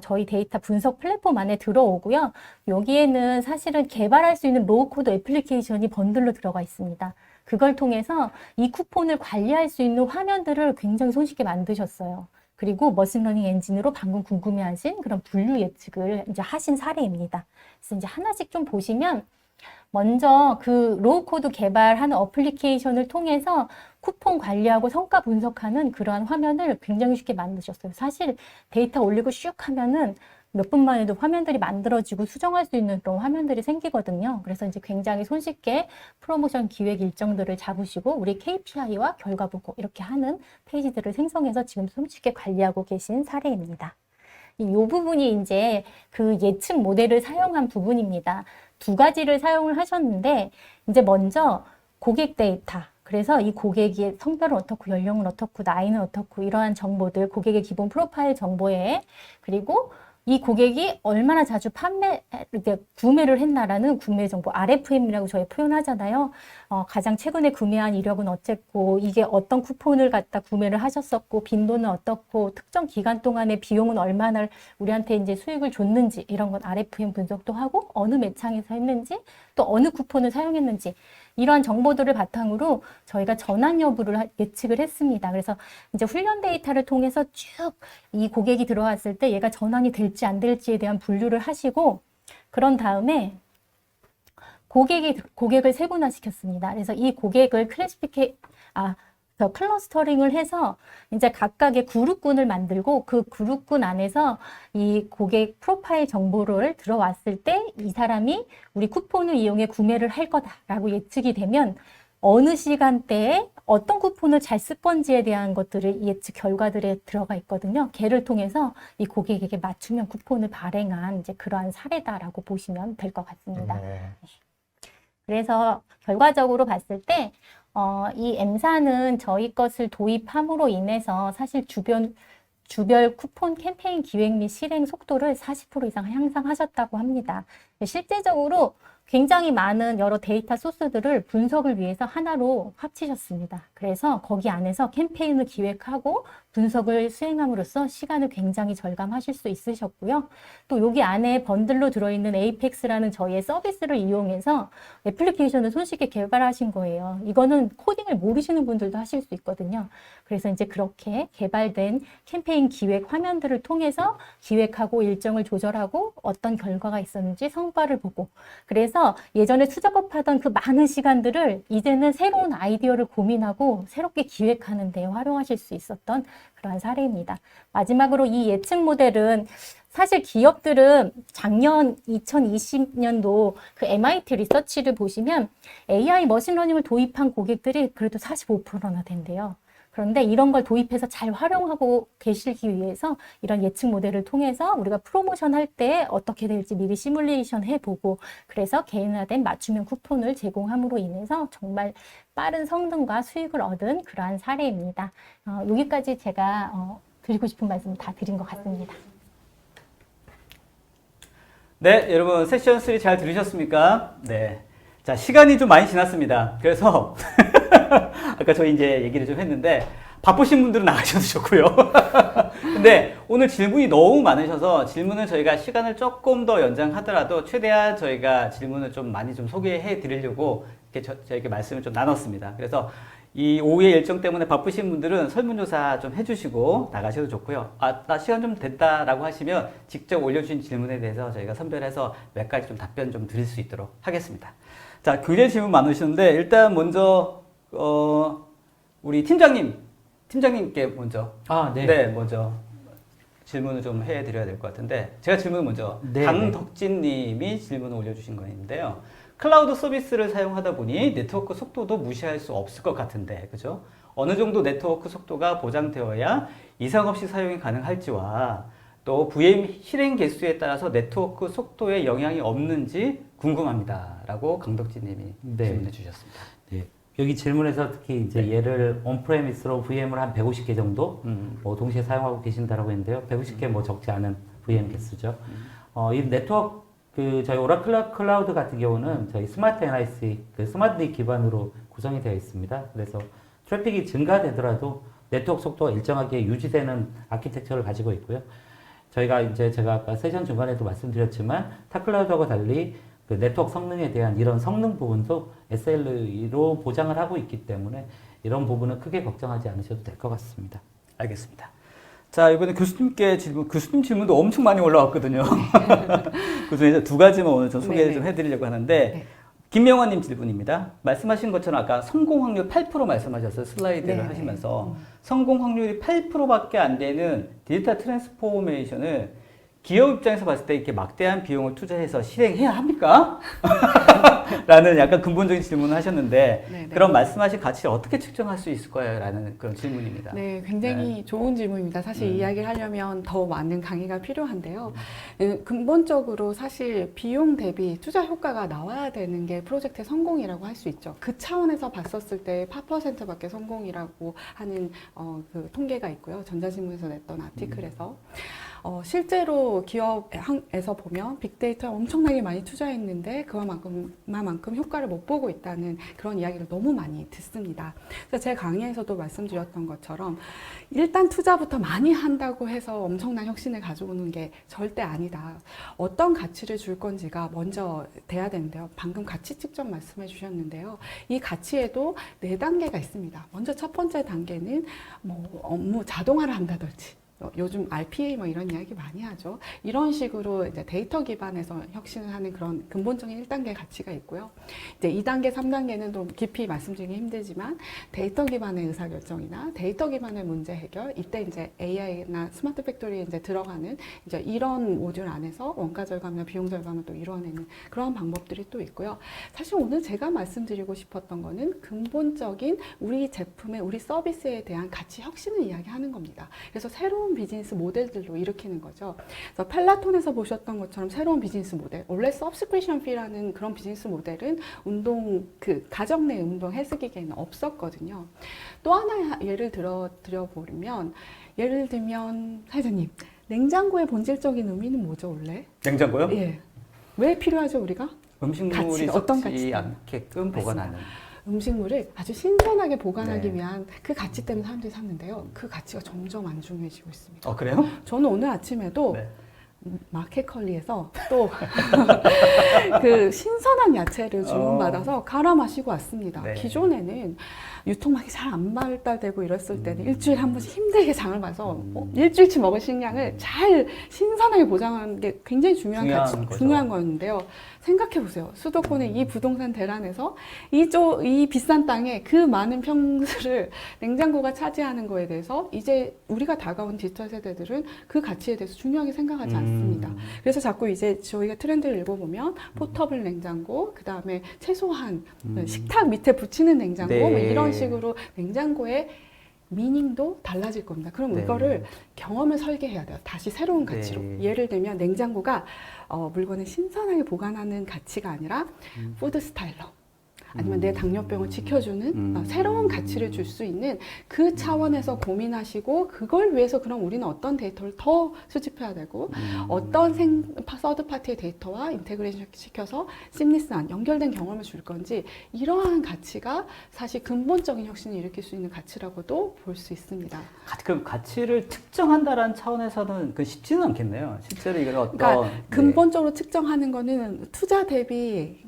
저희 데이터 분석 플랫폼 안에 들어오고요. 여기에는 사실은 개발할 수 있는 로우 코드 애플리케이션이 번들로 들어가 있습니다. 그걸 통해서 이 쿠폰을 관리할 수 있는 화면들을 굉장히 손쉽게 만드셨어요. 그리고 머신러닝 엔진으로 방금 궁금해하신 그런 분류 예측을 이제 하신 사례입니다. 그래서 이제 하나씩 좀 보시면 먼저 그 로우 코드 개발하는 어플리케이션을 통해서 쿠폰 관리하고 성과 분석하는 그러한 화면을 굉장히 쉽게 만드셨어요. 사실 데이터 올리고 슉 하면은 몇 분만 해도 화면들이 만들어지고 수정할 수 있는 그런 화면들이 생기거든요. 그래서 이제 굉장히 손쉽게 프로모션 기획 일정들을 잡으시고 우리 KPI와 결과 보고 이렇게 하는 페이지들을 생성해서 지금 손쉽게 관리하고 계신 사례입니다. 이 부분이 이제 그 예측 모델을 사용한 부분입니다. 두 가지를 사용을 하셨는데 이제 먼저 고객 데이터, 그래서 이 고객의 성별은 어떻고 연령은 어떻고 나이는 어떻고 이러한 정보들, 고객의 기본 프로파일 정보에, 그리고 이 고객이 얼마나 자주 이렇게 구매를 했나라는 구매 정보, RFM이라고 저희 표현하잖아요. 가장 최근에 구매한 이력은 어쨌고, 이게 어떤 쿠폰을 갖다 구매를 하셨었고, 빈도는 어떻고, 특정 기간 동안의 비용은 얼마나 우리한테 이제 수익을 줬는지, 이런 건 RFM 분석도 하고, 어느 매창에서 했는지, 또 어느 쿠폰을 사용했는지, 이러한 정보들을 바탕으로 저희가 전환 여부를 예측을 했습니다. 그래서 이제 훈련 데이터를 통해서 쭉 이 고객이 들어왔을 때 얘가 전환이 될지 안 될지에 대한 분류를 하시고, 그런 다음에 고객을 세분화시켰습니다. 그래서 이 고객을 클러스터링을 해서 이제 각각의 그룹군을 만들고 그 그룹군 안에서 이 고객 프로파일 정보를 들어왔을 때 이 사람이 우리 쿠폰을 이용해 구매를 할 거다라고 예측이 되면 어느 시간대에 어떤 쿠폰을 잘 쓸 건지에 대한 것들을 예측 결과들에 들어가 있거든요. 걔를 통해서 이 고객에게 맞춤형 쿠폰을 발행한 이제 그러한 사례다라고 보시면 될 것 같습니다. 네. 그래서 결과적으로 봤을 때 이 M사는 저희 것을 도입함으로 인해서 사실 주별 쿠폰 캠페인 기획 및 실행 속도를 40% 이상 향상하셨다고 합니다. 실제적으로 굉장히 많은 여러 데이터 소스들을 분석을 위해서 하나로 합치셨습니다. 그래서 거기 안에서 캠페인을 기획하고 분석을 수행함으로써 시간을 굉장히 절감하실 수 있으셨고요. 또 여기 안에 번들로 들어있는 에이펙스라는 저희의 서비스를 이용해서 애플리케이션을 손쉽게 개발하신 거예요. 이거는 코딩을 모르시는 분들도 하실 수 있거든요. 그래서 이제 그렇게 개발된 캠페인 기획 화면들을 통해서 기획하고 일정을 조절하고 어떤 결과가 있었는지 성과를 보고, 그래서 예전에 수작업하던 그 많은 시간들을 이제는 새로운 아이디어를 고민하고 새롭게 기획하는 데 활용하실 수 있었던 그러한 사례입니다. 마지막으로 이 예측 모델은 사실 기업들은 작년 2020년도 그 MIT 리서치를 보시면 AI 머신러닝을 도입한 고객들이 그래도 45%나 된대요. 그런데 이런 걸 도입해서 잘 활용하고 계시기 위해서 이런 예측 모델을 통해서 우리가 프로모션 할 때 어떻게 될지 미리 시뮬레이션 해보고, 그래서 개인화된 맞춤형 쿠폰을 제공함으로 인해서 정말 빠른 성능과 수익을 얻은 그러한 사례입니다. 여기까지 제가 드리고 싶은 말씀 다 드린 것 같습니다. 네, 여러분 세션 3 잘 들으셨습니까? 네. 자, 시간이 좀 많이 지났습니다. 그래서 아까 저희 이제 얘기를 좀 했는데 바쁘신 분들은 나가셔도 좋고요. 근데 오늘 질문이 너무 많으셔서 질문을 저희가 시간을 조금 더 연장하더라도 최대한 저희가 질문을 좀 많이 좀 소개해 드리려고 이렇게 저에게 말씀을 좀 나눴습니다. 그래서 이 오후의 일정 때문에 바쁘신 분들은 설문조사 좀 해주시고 나가셔도 좋고요. 나 시간 좀 됐다라고 하시면 직접 올려주신 질문에 대해서 저희가 선별해서 몇 가지 좀 답변 좀 드릴 수 있도록 하겠습니다. 자, 굉장히 질문 많으시는데 일단 먼저 우리 팀장님께 먼저 먼저 질문을 좀 해드려야 될 것 같은데, 제가 질문을 먼저 네, 강덕진님이 질문을 올려주신 거였는데요. 클라우드 서비스를 사용하다 보니 네트워크 속도도 무시할 수 없을 것 같은데, 그죠? 어느 정도 네트워크 속도가 보장되어야 이상 없이 사용이 가능할지와 또 VM 실행 개수에 따라서 네트워크 속도에 영향이 없는지 궁금합니다. 라고 강덕진님이 질문해 주셨습니다. 네. 여기 질문에서 특히 이제 얘를 온프레미스로 VM을 한 150개 정도 동시에 사용하고 계신다라고 했는데요. 150개 뭐 적지 않은 VM 개수죠. 이 네트워크 저희 오라클 클라우드 같은 경우는 저희 스마트 NIC 스마트 NIC 기반으로 구성이 되어 있습니다. 그래서 트래픽이 증가되더라도 네트워크 속도가 일정하게 유지되는 아키텍처를 가지고 있고요. 저희가 이제 제가 아까 세션 중간에도 말씀드렸지만 타클라우드하고 달리 그 네트워크 성능에 대한 이런 성능 부분도 SLE로 보장을 하고 있기 때문에 이런 부분은 크게 걱정하지 않으셔도 될 것 같습니다. 알겠습니다. 자, 이번에 교수님 질문도 엄청 많이 올라왔거든요. 그 중에 두 가지만 오늘 좀 소개를 좀 해드리려고 하는데, 네. 김명환님 질문입니다. 말씀하신 것처럼 아까 성공 확률 8% 말씀하셨어요. 슬라이드를 네, 하시면서. 성공 확률이 8%밖에 안 되는 디지털 트랜스포메이션을 기업 입장에서 봤을 때 이렇게 막대한 비용을 투자해서 실행해야 합니까? 라는 약간 근본적인 질문을 하셨는데, 네, 네. 그럼 말씀하신 가치를 어떻게 측정할 수 있을 거예요? 라는 그런 질문입니다. 네, 굉장히 좋은 질문입니다. 사실 이야기를 하려면 더 많은 강의가 필요한데요. 근본적으로 사실 비용 대비 투자 효과가 나와야 되는 게 프로젝트의 성공이라고 할 수 있죠. 그 차원에서 봤었을 때 8%밖에 성공이라고 하는 그 통계가 있고요. 전자신문에서 냈던 아티클에서. 실제로 기업에서 보면 빅데이터에 엄청나게 많이 투자했는데 그만큼 효과를 못 보고 있다는 그런 이야기를 너무 많이 듣습니다. 그래서 제 강의에서도 말씀드렸던 것처럼 일단 투자부터 많이 한다고 해서 엄청난 혁신을 가져오는 게 절대 아니다. 어떤 가치를 줄 건지가 먼저 돼야 되는데요. 방금 가치 측정 말씀해 주셨는데요. 이 가치에도 4단계가 있습니다. 먼저 첫 번째 단계는 뭐 업무 자동화를 한다든지 요즘 RPA 뭐 이런 이야기 많이 하죠. 이런 식으로 이제 데이터 기반에서 혁신을 하는 그런 근본적인 1단계 가치가 있고요. 이제 2단계, 3단계는 좀 깊이 말씀드리기 힘들지만 데이터 기반의 의사결정이나 데이터 기반의 문제 해결, 이때 이제 AI나 스마트 팩토리에 이제 들어가는 이제 이런 모듈 안에서 원가 절감이나 비용 절감을 또 이루어내는 그런 방법들이 또 있고요. 사실 오늘 제가 말씀드리고 싶었던 거는 근본적인 우리 제품의 우리 서비스에 대한 가치 혁신을 이야기하는 겁니다. 그래서 새로운 비즈니스 모델들로 일으키는 거죠. 그래서 펠라톤에서 보셨던 것처럼 새로운 비즈니스 모델, 원래 서브스크리션 피라는 그런 비즈니스 모델은 가정 내 운동 헬스기계에는 없었거든요. 또 하나 예를 드려보면, 예를 들면 사장님, 냉장고의 본질적인 의미는 뭐죠, 원래? 냉장고요? 예. 왜 필요하죠, 우리가? 음식물이 가치가 어떤 썩지 가치? 않게끔 보관하는. 음식물을 아주 신선하게 보관하기 네. 위한 그 가치 때문에 사람들이 샀는데요. 그 가치가 점점 안 중요해지고 있습니다. 그래요? 저는 오늘 아침에도 네. 마켓컬리에서 또 그 신선한 야채를 주문받아서 갈아 마시고 왔습니다. 네. 기존에는 유통망이 잘 안 발달되고 이랬을 때는 일주일에 한 번씩 힘들게 장을 봐서 일주일치 먹을 식량을 잘 신선하게 보장하는 게 굉장히 중요한 거였는데요. 생각해 보세요. 수도권의 이 부동산 대란에서 이 비싼 땅에 그 많은 평수를 냉장고가 차지하는 거에 대해서 이제 우리가 다가온 디지털 세대들은 그 가치에 대해서 중요하게 생각하지 않습니다. 그래서 자꾸 이제 저희가 트렌드를 읽어보면 포터블 냉장고, 그 다음에 최소한 식탁 밑에 붙이는 냉장고, 네. 뭐 이런 식으로 냉장고의 미닝도 달라질 겁니다. 그럼 네. 이거를 경험을 설계해야 돼요. 다시 새로운 가치로. 네. 예를 들면 냉장고가 물건을 신선하게 보관하는 가치가 아니라 푸드 스타일러. 아니면 내 당뇨병을 지켜주는 새로운 가치를 줄 수 있는 그 차원에서 고민하시고 그걸 위해서 그럼 우리는 어떤 데이터를 더 수집해야 되고 어떤 서드 파티의 데이터와 인테그레이션 시켜서 심리스한 연결된 경험을 줄 건지 이러한 가치가 사실 근본적인 혁신을 일으킬 수 있는 가치라고도 볼 수 있습니다. 그럼 가치를 측정한다라는 차원에서는 그 쉽지는 않겠네요. 실제로 이걸 어떤 그러니까 근본적으로 측정하는 거는 투자 대비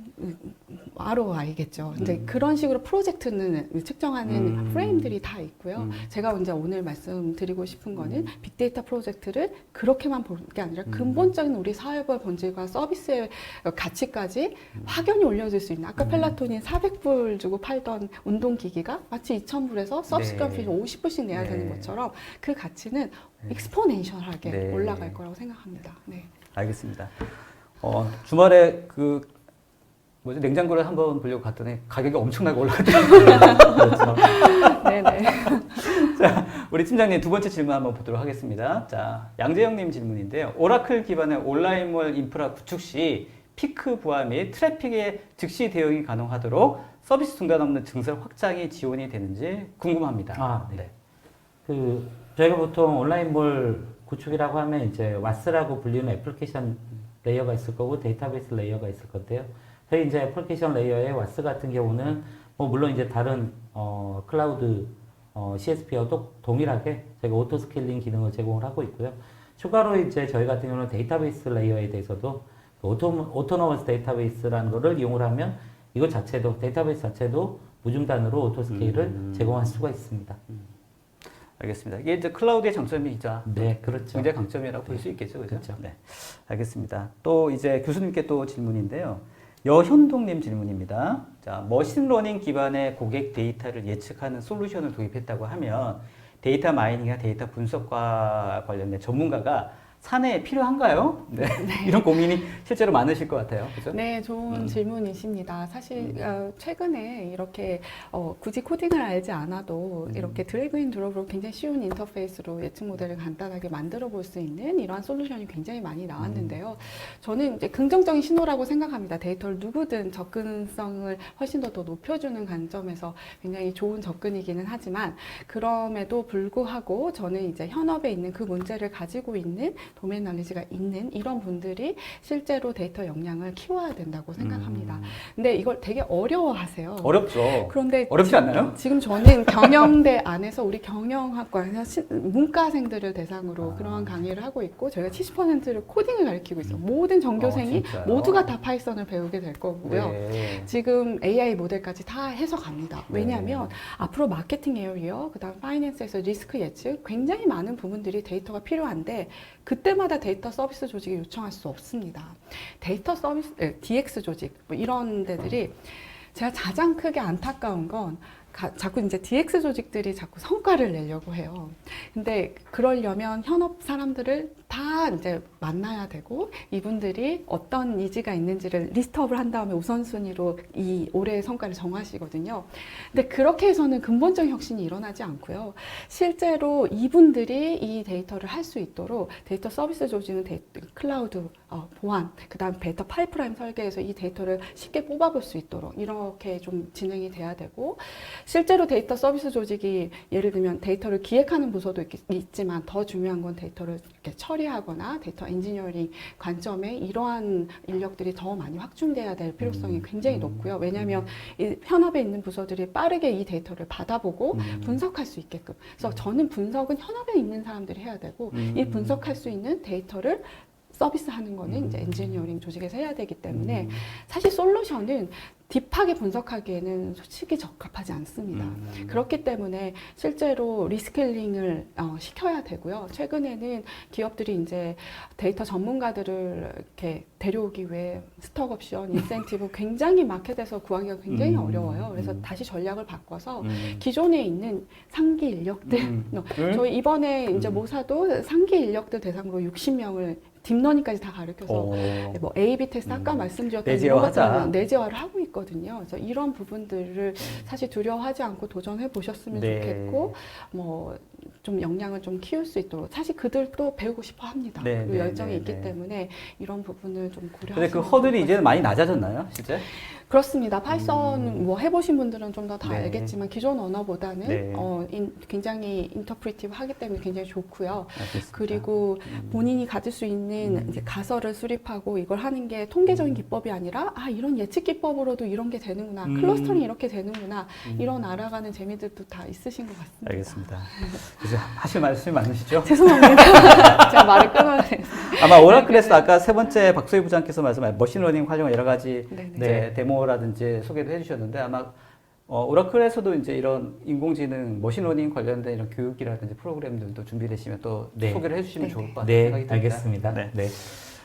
ROI겠죠. 이제 그런 식으로 프로젝트는 측정하는 프레임들이 다 있고요. 제가 이제 오늘 말씀드리고 싶은 거는 빅데이터 프로젝트를 그렇게만 볼 게 아니라 근본적인 우리 사업의 본질과 서비스의 가치까지 확연히 올려줄 수 있는 아까 펠라톤이 400불 주고 팔던 운동기기가 마치 2,000불에서 서브스크립션 피 50불씩 내야 되는 것처럼 그 가치는 익스포넨셜하게 네. 올라갈 거라고 생각합니다. 네. 알겠습니다. 주말에 냉장고를 한번 보려고 갔더니 가격이 엄청나게 올라갔더라고요. 그렇죠. 네네. 자, 우리 팀장님 두 번째 질문 한번 보도록 하겠습니다. 자, 양재영님 질문인데요. 오라클 기반의 온라인몰 인프라 구축 시 피크 부하 및 트래픽의 즉시 대응이 가능하도록 서비스 중단 없는 증설 확장이 지원이 되는지 궁금합니다. 네. 저희가 보통 온라인몰 구축이라고 하면 이제 와스라고 불리는 애플리케이션 레이어가 있을 거고 데이터베이스 레이어가 있을 건데요. 저희 이제 애플리케이션 레이어의 와스 같은 경우는 물론 이제 다른 클라우드 CSP와 동일하게 저희가 오토 스케일링 기능을 제공을 하고 있고요. 추가로 이제 저희 같은 경우는 데이터베이스 레이어에 대해서도 오토노머스 데이터베이스라는 거를 이용을 하면 이것 자체도 데이터베이스 자체도 무중단으로 오토스케일을 제공할 수가 있습니다. 알겠습니다. 이게 이제 클라우드의 장점이자 네, 그렇죠. 굉장히 강점이라고 볼 수 있겠죠, 그죠? 그렇죠. 네, 알겠습니다. 또 이제 교수님께 또 질문인데요. 여현동님 질문입니다. 자, 머신러닝 기반의 고객 데이터를 예측하는 솔루션을 도입했다고 하면 데이터 마이닝이나 데이터 분석과 관련된 전문가가 사내에 필요한가요? 네. 이런 고민이 실제로 많으실 것 같아요. 그죠? 네, 좋은 질문이십니다. 사실 최근에 이렇게 굳이 코딩을 알지 않아도 이렇게 드래그인 드롭으로 굉장히 쉬운 인터페이스로 예측 모델을 간단하게 만들어 볼 수 있는 이러한 솔루션이 굉장히 많이 나왔는데요. 저는 이제 긍정적인 신호라고 생각합니다. 데이터를 누구든 접근성을 훨씬 더 높여주는 관점에서 굉장히 좋은 접근이기는 하지만 그럼에도 불구하고 저는 이제 현업에 있는 그 문제를 가지고 있는 도메인 날리지가 있는 이런 분들이 실제로 데이터 역량을 키워야 된다고 생각합니다. 근데 이걸 되게 어려워하세요. 어렵죠. 그런데 어렵지 않나요? 지금 저는 경영대 안에서 우리 경영학과에서 문과생들을 대상으로 그러한 강의를 하고 있고 저희가 70%를 코딩을 가르치고 있어요. 모든 전교생이 진짜요? 모두가 다 파이썬을 배우게 될 거고요. 네. 지금 AI 모델까지 다 해석합니다. 왜냐하면 앞으로 마케팅 에어리어, 그다음 파이낸스에서 리스크 예측 굉장히 많은 부분들이 데이터가 필요한데 그때마다 데이터 서비스 조직이 요청할 수 없습니다. 데이터 서비스, DX 조직 뭐 이런 데들이 제가 가장 크게 안타까운 건 자꾸 이제 DX 조직들이 자꾸 성과를 내려고 해요. 근데 그러려면 현업 사람들을 다 이제 만나야 되고 이분들이 어떤 니즈가 있는지를 리스트업을 한 다음에 우선순위로 이 올해의 성과를 정하시거든요. 근데 그렇게 해서는 근본적인 혁신이 일어나지 않고요. 실제로 이분들이 이 데이터를 할 수 있도록 데이터 서비스 조직은 클라우드 보안, 그 다음 데이터 파이프라인 설계해서 이 데이터를 쉽게 뽑아볼 수 있도록 이렇게 좀 진행이 돼야 되고 실제로 데이터 서비스 조직이 예를 들면 데이터를 기획하는 부서도 있지만 더 중요한 건 데이터를 이렇게 처리하거나 데이터 엔지니어링 관점에 이러한 인력들이 더 많이 확충돼야 될 필요성이 굉장히 높고요. 왜냐하면 이 현업에 있는 부서들이 빠르게 이 데이터를 받아보고 분석할 수 있게끔. 그래서 저는 분석은 현업에 있는 사람들이 해야 되고 이 분석할 수 있는 데이터를 서비스하는 거는 이제 엔지니어링 조직에서 해야 되기 때문에 사실 솔루션은 딥하게 분석하기에는 솔직히 적합하지 않습니다. 그렇기 때문에 실제로 리스킬링을 시켜야 되고요. 최근에는 기업들이 이제 데이터 전문가들을 이렇게 데려오기 위해 스톡 옵션, 인센티브 굉장히 마켓에서 구하기가 굉장히 어려워요. 그래서 다시 전략을 바꿔서 기존에 있는 상기 인력들, 저희 이번에 이제 모사도 상기 인력들 대상으로 60명을 딥러닝까지 다 가르쳐서 뭐 A/B 테스트 아까 말씀드렸던 내재화하자. 내재화를 하고 있거든요. 그래서 이런 부분들을 사실 두려워하지 않고 도전해 보셨으면 네. 좋겠고 뭐 좀 역량을 좀 키울 수 있도록 사실 그들도 배우고 싶어 합니다. 네, 그 네, 열정이 네, 있기 네. 때문에 이런 부분을 좀 근데 고려하시면 그 허들이 이제는 많이 낮아졌나요, 실제? 그렇습니다. 파이썬 뭐 해보신 분들은 좀 더 다 네. 알겠지만 기존 언어보다는 네. 굉장히 인터프리티브 하기 때문에 굉장히 좋고요. 알겠습니다. 그리고 본인이 가질 수 있는 이제 가설을 수립하고 이걸 하는 게 통계적인 기법이 아니라 이런 예측 기법으로도 이런 게 되는구나. 클러스터링 이렇게 되는구나. 이런 알아가는 재미들도 다 있으신 것 같습니다. 알겠습니다. 그래서 하실 말씀이 많으시죠? 죄송합니다. 제가 말을 끊어내서. 아마 오라클에서 아까 세 번째 박소희 부장께서 말씀하신 머신러닝 활용한 여러 가지 네네. 이제 데모라든지 소개도 해주셨는데 아마 오라클에서도 이제 이런 인공지능, 머신러닝 관련된 이런 교육이라든지 프로그램들도 준비되시면 또 네. 소개를 해주시면 네. 좋을 것 같아요. 네, 생각이 듭니다. 알겠습니다. 네. 네.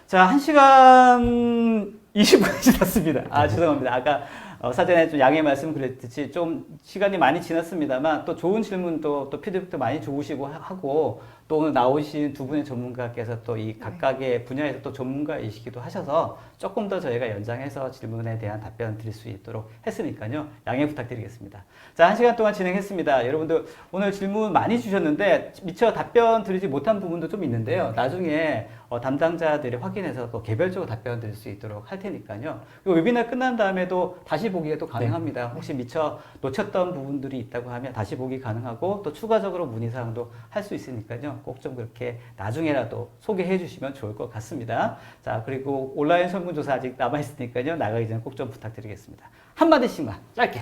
자, 1시간 20분이 지났습니다. 죄송합니다. 아까 사전에 좀 양해 말씀드렸듯이 좀 시간이 많이 지났습니다만 또 좋은 질문도 또 피드백도 많이 좋으시고 하고 또 오늘 나오신 두 분의 전문가께서 또 이 각각의 분야에서 또 전문가이시기도 하셔서 조금 더 저희가 연장해서 질문에 대한 답변 드릴 수 있도록 했으니까요. 양해 부탁드리겠습니다. 자, 1시간 동안 진행했습니다. 여러분들 오늘 질문 많이 주셨는데 미처 답변 드리지 못한 부분도 좀 있는데요. 나중에 담당자들이 확인해서 또 개별적으로 답변 드릴 수 있도록 할 테니까요. 이 웨비나 끝난 다음에도 다시 보기에도 가능합니다. 혹시 미처 놓쳤던 부분들이 있다고 하면 다시 보기 가능하고 또 추가적으로 문의사항도 할 수 있으니까요. 꼭 좀 그렇게 나중에라도 소개해 주시면 좋을 것 같습니다. 자, 그리고 온라인 설문조사 아직 남아있으니까요. 나가기 전에 꼭 좀 부탁드리겠습니다. 한마디씩만 짧게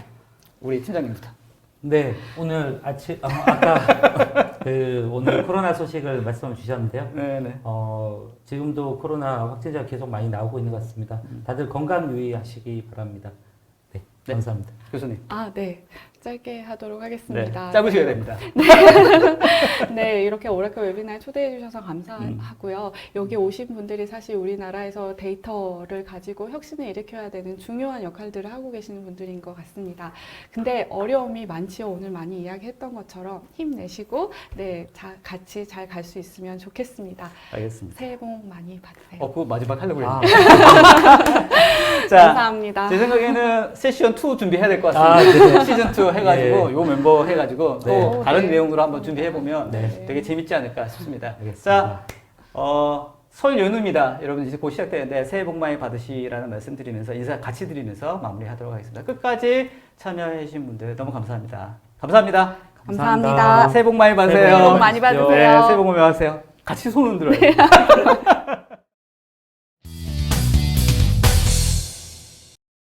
우리 팀장님부터. 네, 오늘 아까 오늘 코로나 소식을 말씀을 주셨는데요. 네네. 지금도 코로나 확진자 계속 많이 나오고 있는 것 같습니다. 다들 건강 유의하시기 바랍니다. 네, 네. 감사합니다. 교수님. 네. 짧게 하도록 네. 하겠습니다. 짧으셔야 됩니다. 네, 이렇게 오라클 웨비나에 초대해 주셔서 감사하고요. 여기 오신 분들이 사실 우리나라에서 데이터를 가지고 혁신을 일으켜야 되는 중요한 역할들을 하고 계시는 분들인 것 같습니다. 근데 어려움이 많지요. 오늘 많이 이야기했던 것처럼 힘내시고 네, 같이 잘 갈 수 있으면 좋겠습니다. 알겠습니다. 새해 복 많이 받으세요. 그거 마지막 하려고 아, 그랬는데. 자, 감사합니다. 제 생각에는 세션 2 준비해야 될 것 같습니다. 시즌 2 해가지고 네. 요 멤버 해가지고 또 네. 다른 네. 내용으로 한번 준비해 보면 네. 되게 재밌지 않을까 싶습니다. 알겠습니다. 자, 설 연휴입니다. 여러분 이제 곧 시작되는데 새해 복 많이 받으시라는 말씀드리면서 인사 같이 드리면서 마무리하도록 하겠습니다. 끝까지 참여해주신 분들 너무 감사합니다. 감사합니다. 감사합니다. 새해 복 많이 받으세요. 새해 복 많이 받으세요. 네, 새해 복 많이 받으세요. 같이 손 흔들어요.